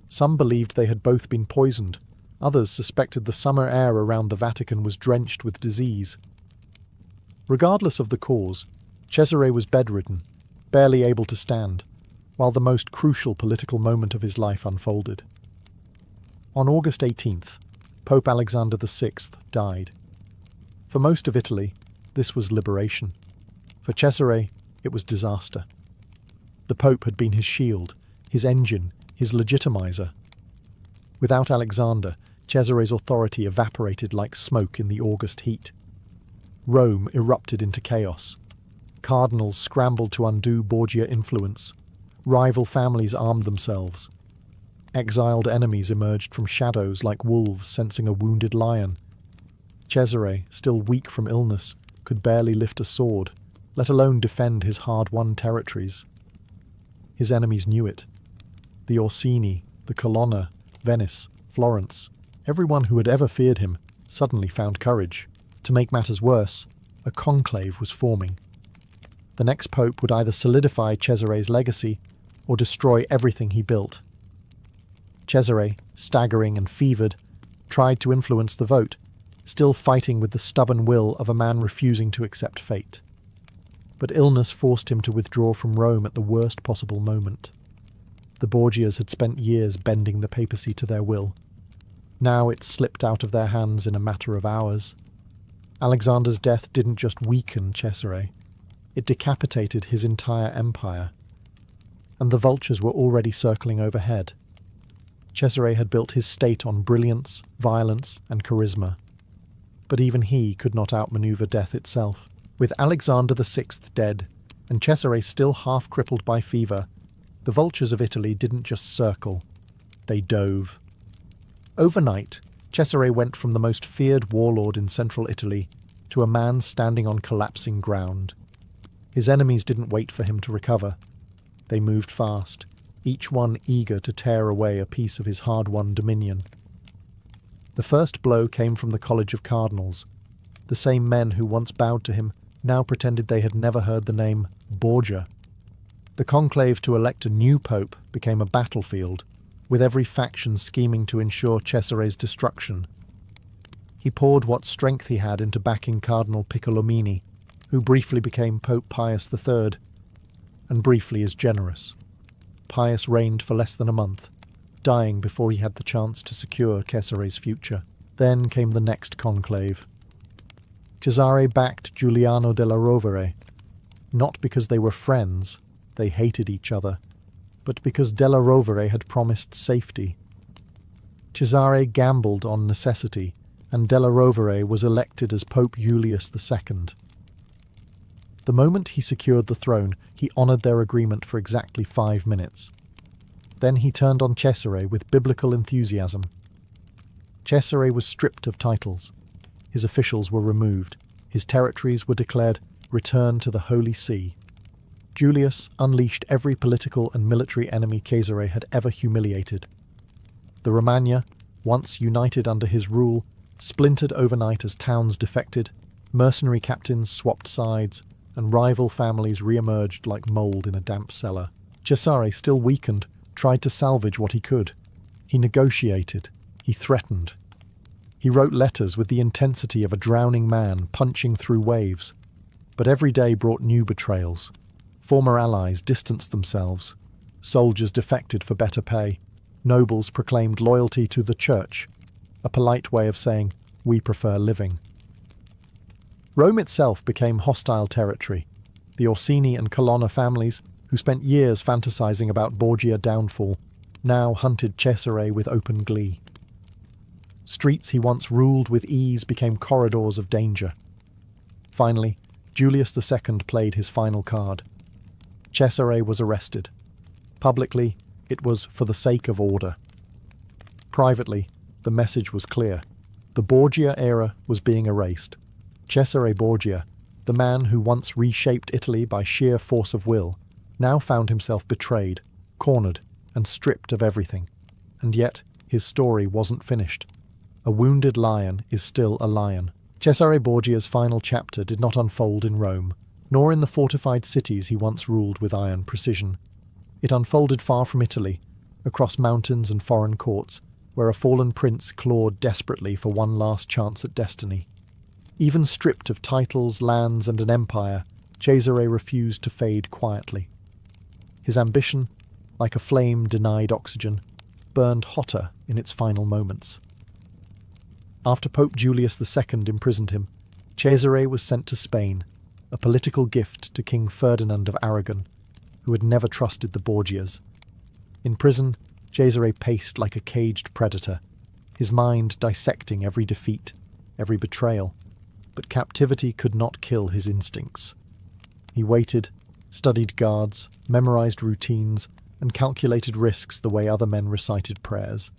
Some believed they had both been poisoned. Others suspected the summer air around the Vatican was drenched with disease. Regardless of the cause, Cesare was bedridden, barely able to stand, while the most crucial political moment of his life unfolded. On August 18th, Pope Alexander VI died. For most of Italy, this was liberation. For Cesare, it was disaster. The Pope had been his shield, his engine, his legitimizer. Without Alexander, Cesare's authority evaporated like smoke in the August heat. Rome erupted into chaos. Cardinals scrambled to undo Borgia influence. Rival families armed themselves. Exiled enemies emerged from shadows like wolves sensing a wounded lion. Cesare, still weak from illness, could barely lift a sword, let alone defend his hard-won territories. His enemies knew it. The Orsini, the Colonna, Venice, Florence, everyone who had ever feared him suddenly found courage. To make matters worse, a conclave was forming. The next pope would either solidify Cesare's legacy or destroy everything he built. Cesare, staggering and fevered, tried to influence the vote, still fighting with the stubborn will of a man refusing to accept fate. But illness forced him to withdraw from Rome at the worst possible moment. The Borgias had spent years bending the papacy to their will. Now it slipped out of their hands in a matter of hours. Alexander's death didn't just weaken Cesare, it decapitated his entire empire. And the vultures were already circling overhead. Cesare had built his state on brilliance, violence, and charisma. But even he could not outmaneuver death itself. With Alexander VI dead, and Cesare still half-crippled by fever, the vultures of Italy didn't just circle, they dove. Overnight, Cesare went from the most feared warlord in central Italy to a man standing on collapsing ground. His enemies didn't wait for him to recover. They moved fast, each one eager to tear away a piece of his hard-won dominion. The first blow came from the College of Cardinals. The same men who once bowed to him now pretended they had never heard the name Borgia. The conclave to elect a new pope became a battlefield, with every faction scheming to ensure Cesare's destruction. He poured what strength he had into backing Cardinal Piccolomini, who briefly became Pope Pius III, and briefly is generous. Pius reigned for less than a month, dying before he had the chance to secure Cesare's future. Then came the next conclave. Cesare backed Giuliano della Rovere, not because they were friends, they hated each other, but because della Rovere had promised safety. Cesare gambled on necessity, and della Rovere was elected as Pope Julius II. The moment he secured the throne, he honoured their agreement for exactly 5 minutes. Then he turned on Cesare with biblical enthusiasm. Cesare was stripped of titles. His officials were removed. His territories were declared returned to the Holy See. Julius unleashed every political and military enemy Cesare had ever humiliated. The Romagna, once united under his rule, splintered overnight as towns defected, mercenary captains swapped sides, and rival families re-emerged like mould in a damp cellar. Cesare, still weakened, tried to salvage what he could. He negotiated. He threatened. He wrote letters with the intensity of a drowning man punching through waves. But every day brought new betrayals. Former allies distanced themselves. Soldiers defected for better pay. Nobles proclaimed loyalty to the church, a polite way of saying, "We prefer living." Rome itself became hostile territory. The Orsini and Colonna families, who spent years fantasizing about Borgia downfall, now hunted Cesare with open glee. Streets he once ruled with ease became corridors of danger. Finally, Julius II played his final card. Cesare was arrested. Publicly, It was for the sake of order. Privately, the message was clear. The Borgia era was being erased. Cesare Borgia, the man who once reshaped Italy by sheer force of will, now found himself betrayed, cornered, and stripped of everything. And yet, his story wasn't finished. A wounded lion is still a lion. Cesare Borgia's final chapter did not unfold in Rome, nor in the fortified cities he once ruled with iron precision. It unfolded far from Italy, across mountains and foreign courts, where a fallen prince clawed desperately for one last chance at destiny. Even stripped of titles, lands, and an empire, Cesare refused to fade quietly. His ambition, like a flame denied oxygen, burned hotter in its final moments. After Pope Julius II imprisoned him, Cesare was sent to Spain, a political gift to King Ferdinand of Aragon, who had never trusted the Borgias. In prison, Cesare paced like a caged predator, his mind dissecting every defeat, every betrayal. But captivity could not kill his instincts. He waited, studied guards, memorized routines, and calculated risks the way other men recited prayers.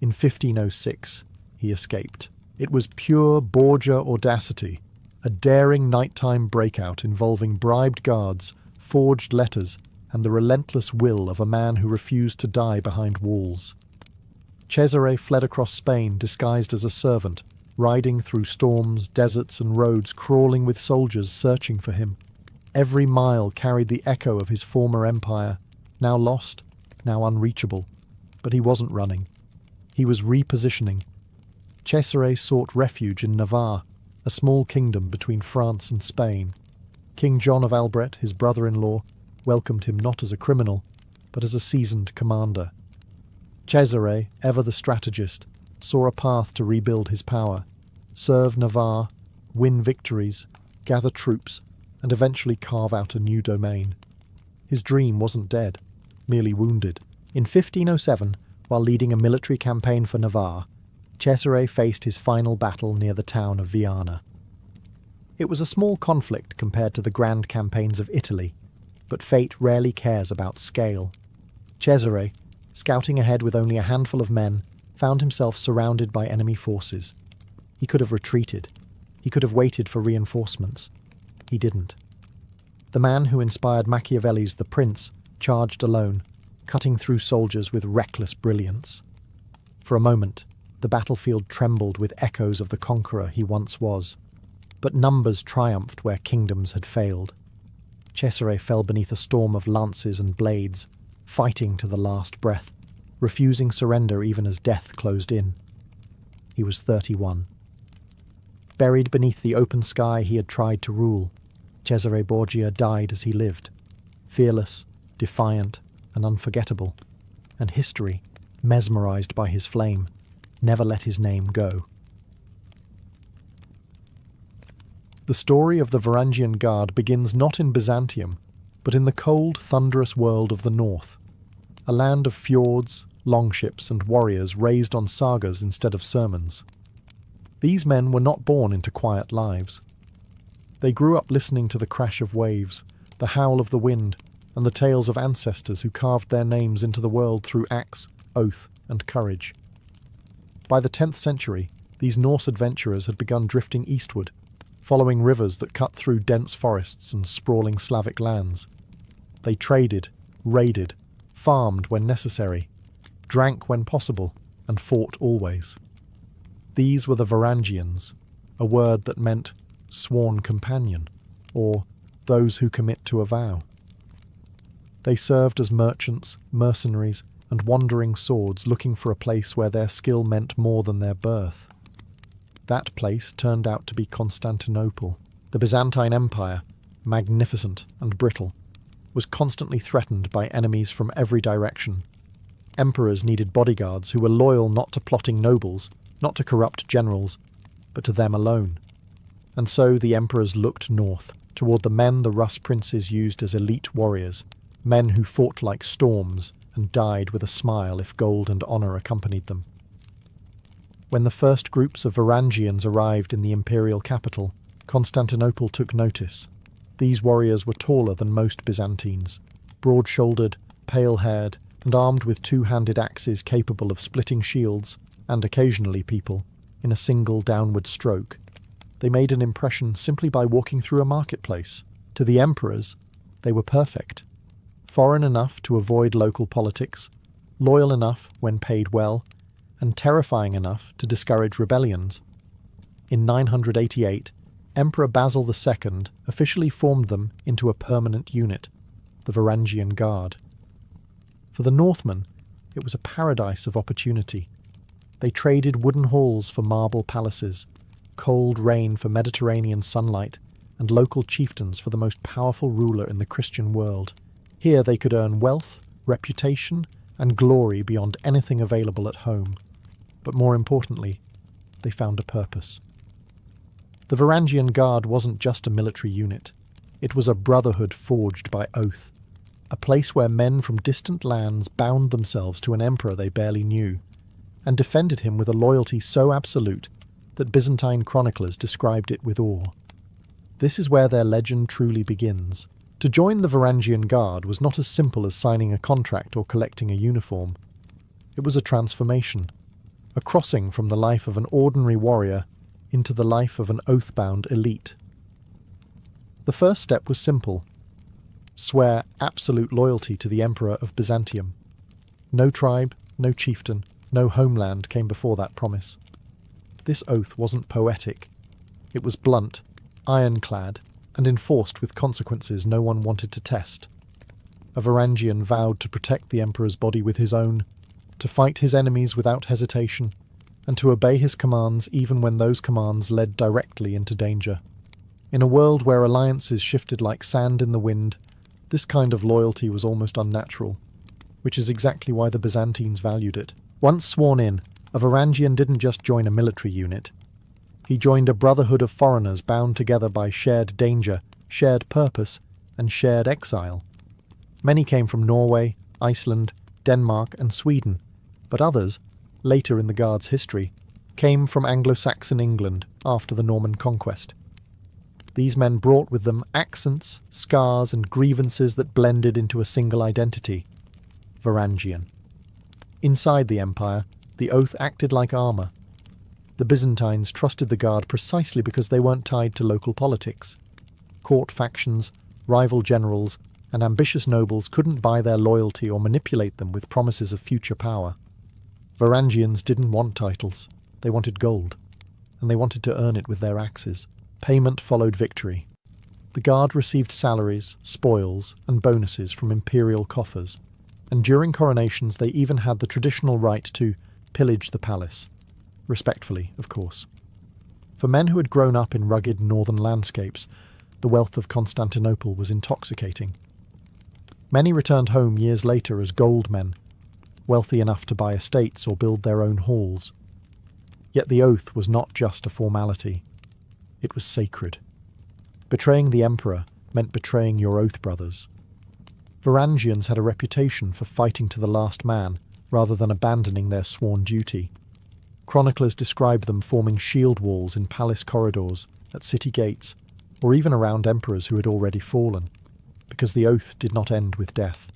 In 1506, he escaped. It was pure Borgia audacity, a daring nighttime breakout involving bribed guards, forged letters, and the relentless will of a man who refused to die behind walls. Cesare fled across Spain disguised as a servant, riding through storms, deserts, and roads crawling with soldiers searching for him. Every mile carried the echo of his former empire, now lost, now unreachable. But he wasn't running. He was repositioning. Cesare sought refuge in Navarre, a small kingdom between France and Spain. King John of Albret, his brother-in-law, welcomed him not as a criminal, but as a seasoned commander. Cesare, ever the strategist, saw a path to rebuild his power, serve Navarre, win victories, gather troops, and eventually carve out a new domain. His dream wasn't dead, merely wounded. In 1507, while leading a military campaign for Navarre, Cesare faced his final battle near the town of Viana. It was a small conflict compared to the grand campaigns of Italy, but fate rarely cares about scale. Cesare, scouting ahead with only a handful of men, found himself surrounded by enemy forces. He could have retreated. He could have waited for reinforcements. He didn't. The man who inspired Machiavelli's The Prince charged alone, cutting through soldiers with reckless brilliance. For a moment, the battlefield trembled with echoes of the conqueror he once was, but numbers triumphed where kingdoms had failed. Cesare fell beneath a storm of lances and blades, fighting to the last breath, refusing surrender even as death closed in. He was 31. Buried beneath the open sky he had tried to rule, Cesare Borgia died as he lived, fearless, defiant, and unforgettable, and history, mesmerized by his flame, never let his name go. The story of the Varangian Guard begins not in Byzantium, but in the cold, thunderous world of the north, a land of fjords, longships, and warriors raised on sagas instead of sermons. These men were not born into quiet lives. They grew up listening to the crash of waves, the howl of the wind, and the tales of ancestors who carved their names into the world through axe, oath, and courage. By the 10th century, these Norse adventurers had begun drifting eastward, following rivers that cut through dense forests and sprawling Slavic lands. They traded, raided, farmed when necessary, drank when possible, and fought always. These were the Varangians, a word that meant sworn companion, or those who commit to a vow. They served as merchants, mercenaries, and wandering swords looking for a place where their skill meant more than their birth. That place turned out to be Constantinople. The Byzantine Empire, magnificent and brittle, was constantly threatened by enemies from every direction. Emperors needed bodyguards who were loyal not to plotting nobles, not to corrupt generals, but to them alone. And so the emperors looked north, toward the men the Rus princes used as elite warriors, men who fought like storms and died with a smile if gold and honour accompanied them. When the first groups of Varangians arrived in the imperial capital, Constantinople took notice. These warriors were taller than most Byzantines, broad-shouldered, pale-haired, and armed with two-handed axes capable of splitting shields, and occasionally people, in a single downward stroke. They made an impression simply by walking through a marketplace. To the emperors, they were perfect. Foreign enough to avoid local politics, loyal enough when paid well, and terrifying enough to discourage rebellions. In 988, Emperor Basil II officially formed them into a permanent unit, the Varangian Guard. For the Northmen, it was a paradise of opportunity. They traded wooden halls for marble palaces, cold rain for Mediterranean sunlight, and local chieftains for the most powerful ruler in the Christian world. Here they could earn wealth, reputation, and glory beyond anything available at home. But more importantly, they found a purpose. The Varangian Guard wasn't just a military unit. It was a brotherhood forged by oath, a place where men from distant lands bound themselves to an emperor they barely knew, and defended him with a loyalty so absolute that Byzantine chroniclers described it with awe. This is where their legend truly begins. To join the Varangian Guard was not as simple as signing a contract or collecting a uniform. It was a transformation, a crossing from the life of an ordinary warrior into the life of an oath-bound elite. The first step was simple: swear absolute loyalty to the Emperor of Byzantium. No tribe, no chieftain, no homeland came before that promise. This oath wasn't poetic. It was blunt, ironclad, and enforced with consequences no one wanted to test. A Varangian vowed to protect the emperor's body with his own, to fight his enemies without hesitation, and to obey his commands even when those commands led directly into danger. In a world where alliances shifted like sand in the wind, this kind of loyalty was almost unnatural, which is exactly why the Byzantines valued it. Once sworn in, a Varangian didn't just join a military unit. He joined a brotherhood of foreigners bound together by shared danger, shared purpose, and shared exile. Many came from Norway, Iceland, Denmark, and Sweden, but others, later in the Guard's history, came from Anglo-Saxon England after the Norman conquest. These men brought with them accents, scars, and grievances that blended into a single identity: Varangian. Inside the empire, the oath acted like armour. The Byzantines trusted the Guard precisely because they weren't tied to local politics. Court factions, rival generals, and ambitious nobles couldn't buy their loyalty or manipulate them with promises of future power. Varangians didn't want titles. They wanted gold, and they wanted to earn it with their axes. Payment followed victory. The Guard received salaries, spoils, and bonuses from imperial coffers, and during coronations they even had the traditional right to pillage the palace. Respectfully, of course. For men who had grown up in rugged northern landscapes, the wealth of Constantinople was intoxicating. Many returned home years later as gold men, wealthy enough to buy estates or build their own halls. Yet the oath was not just a formality. It was sacred. Betraying the emperor meant betraying your oath brothers. Varangians had a reputation for fighting to the last man, rather than abandoning their sworn duty. Chroniclers describe them forming shield walls in palace corridors, at city gates, or even around emperors who had already fallen, because the oath did not end with death.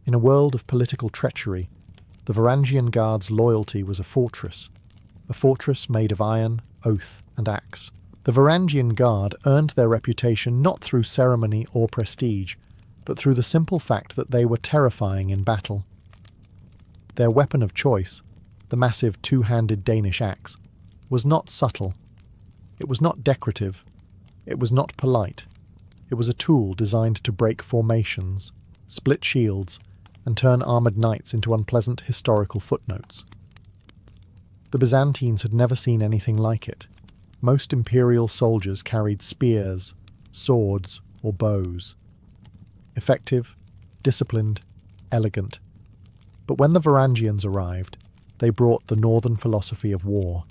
In a world of political treachery, the Varangian Guard's loyalty was a fortress made of iron, oath, and axe. The Varangian Guard earned their reputation not through ceremony or prestige, but through the simple fact that they were terrifying in battle. Their weapon of choice, the massive two-handed Danish axe, was not subtle. It was not decorative. It was not polite. It was a tool designed to break formations, split shields, and turn armoured knights into unpleasant historical footnotes. The Byzantines had never seen anything like it. Most imperial soldiers carried spears, swords, or bows. Effective, disciplined, elegant. But when the Varangians arrived, they brought the northern philosophy of war.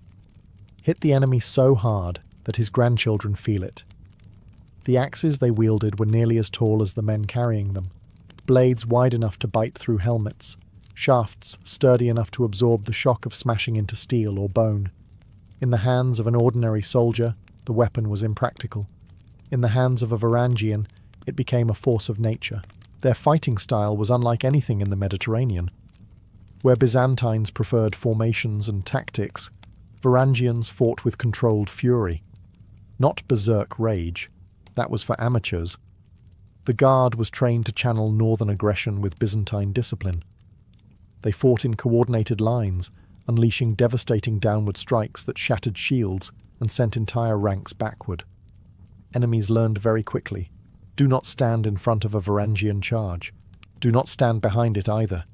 Hit the enemy so hard that his grandchildren feel it. The axes they wielded were nearly as tall as the men carrying them, blades wide enough to bite through helmets, shafts sturdy enough to absorb the shock of smashing into steel or bone. In the hands of an ordinary soldier, the weapon was impractical. In the hands of a Varangian, it became a force of nature. Their fighting style was unlike anything in the Mediterranean. Where Byzantines preferred formations and tactics, Varangians fought with controlled fury. Not berserk rage. That was for amateurs. The Guard was trained to channel northern aggression with Byzantine discipline. They fought in coordinated lines, unleashing devastating downward strikes that shattered shields and sent entire ranks backward. Enemies learned very quickly. Do not stand in front of a Varangian charge. Do not stand behind it either.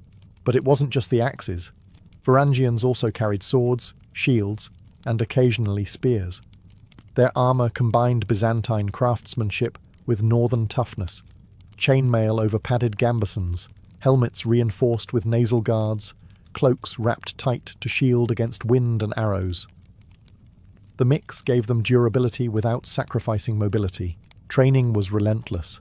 But it wasn't just the axes. Varangians also carried swords, shields, and occasionally spears. Their armour combined Byzantine craftsmanship with northern toughness. Chainmail over padded gambesons, helmets reinforced with nasal guards, cloaks wrapped tight to shield against wind and arrows. The mix gave them durability without sacrificing mobility. Training was relentless.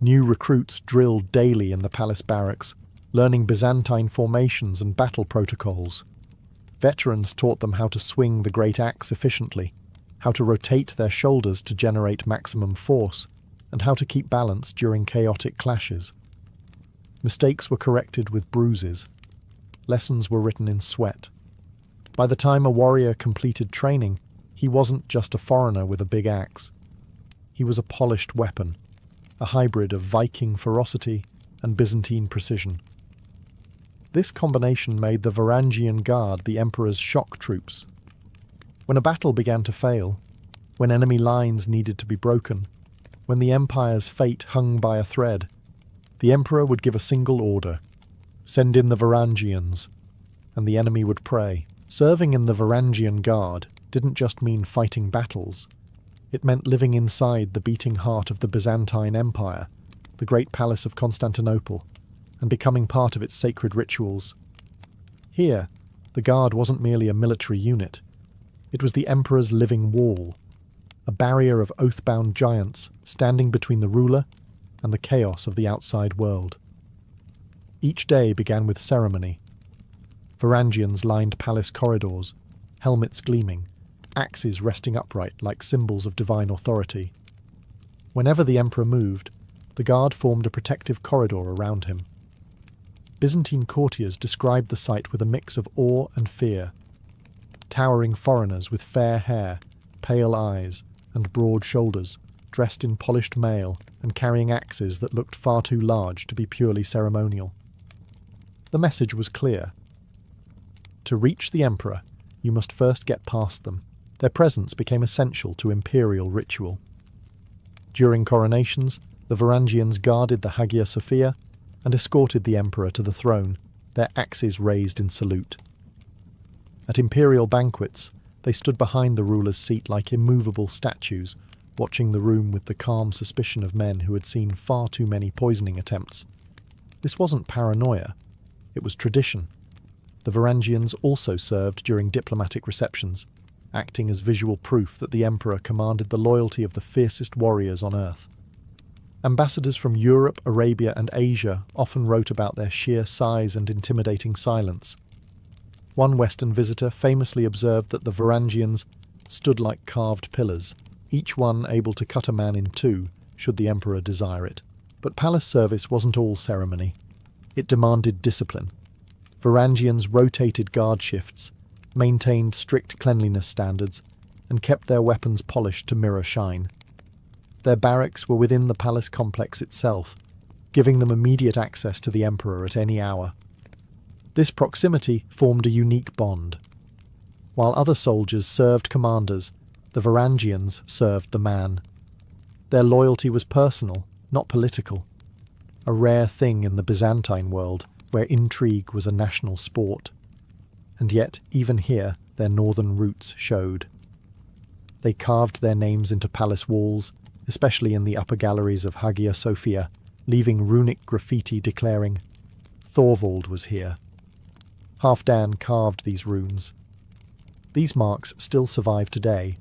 New recruits drilled daily in the palace barracks, learning Byzantine formations and battle protocols. Veterans taught them how to swing the great axe efficiently, how to rotate their shoulders to generate maximum force, and how to keep balance during chaotic clashes. Mistakes were corrected with bruises. Lessons were written in sweat. By the time a warrior completed training, he wasn't just a foreigner with a big axe. He was a polished weapon, a hybrid of Viking ferocity and Byzantine precision. This combination made the Varangian Guard the Emperor's shock troops. When a battle began to fail, when enemy lines needed to be broken, when the Empire's fate hung by a thread, the Emperor would give a single order: send in the Varangians, and the enemy would pray. Serving in the Varangian Guard didn't just mean fighting battles. It meant living inside the beating heart of the Byzantine Empire, the great palace of Constantinople, and becoming part of its sacred rituals. Here, the Guard wasn't merely a military unit. It was the Emperor's living wall, a barrier of oath-bound giants standing between the ruler and the chaos of the outside world. Each day began with ceremony. Varangians lined palace corridors, helmets gleaming, axes resting upright like symbols of divine authority. Whenever the Emperor moved, the Guard formed a protective corridor around him. Byzantine courtiers described the sight with a mix of awe and fear. Towering foreigners with fair hair, pale eyes, and broad shoulders, dressed in polished mail and carrying axes that looked far too large to be purely ceremonial. The message was clear. To reach the Emperor, you must first get past them. Their presence became essential to imperial ritual. During coronations, the Varangians guarded the Hagia Sophia and escorted the Emperor to the throne, their axes raised in salute. At imperial banquets, they stood behind the ruler's seat like immovable statues, watching the room with the calm suspicion of men who had seen far too many poisoning attempts. This wasn't paranoia, it was tradition. The Varangians also served during diplomatic receptions, acting as visual proof that the Emperor commanded the loyalty of the fiercest warriors on earth. Ambassadors from Europe, Arabia, and Asia often wrote about their sheer size and intimidating silence. One Western visitor famously observed that the Varangians stood like carved pillars, each one able to cut a man in two, should the Emperor desire it. But palace service wasn't all ceremony. It demanded discipline. Varangians rotated guard shifts, maintained strict cleanliness standards, and kept their weapons polished to mirror shine. Their barracks were within the palace complex itself, giving them immediate access to the Emperor at any hour. This proximity formed a unique bond. While other soldiers served commanders, the Varangians served the man. Their loyalty was personal, not political, a rare thing in the Byzantine world, where intrigue was a national sport. And yet, even here, their northern roots showed. They carved their names into palace walls, especially in the upper galleries of Hagia Sophia, leaving runic graffiti declaring, "Thorvald was here." Halfdan carved these runes. These marks still survive today,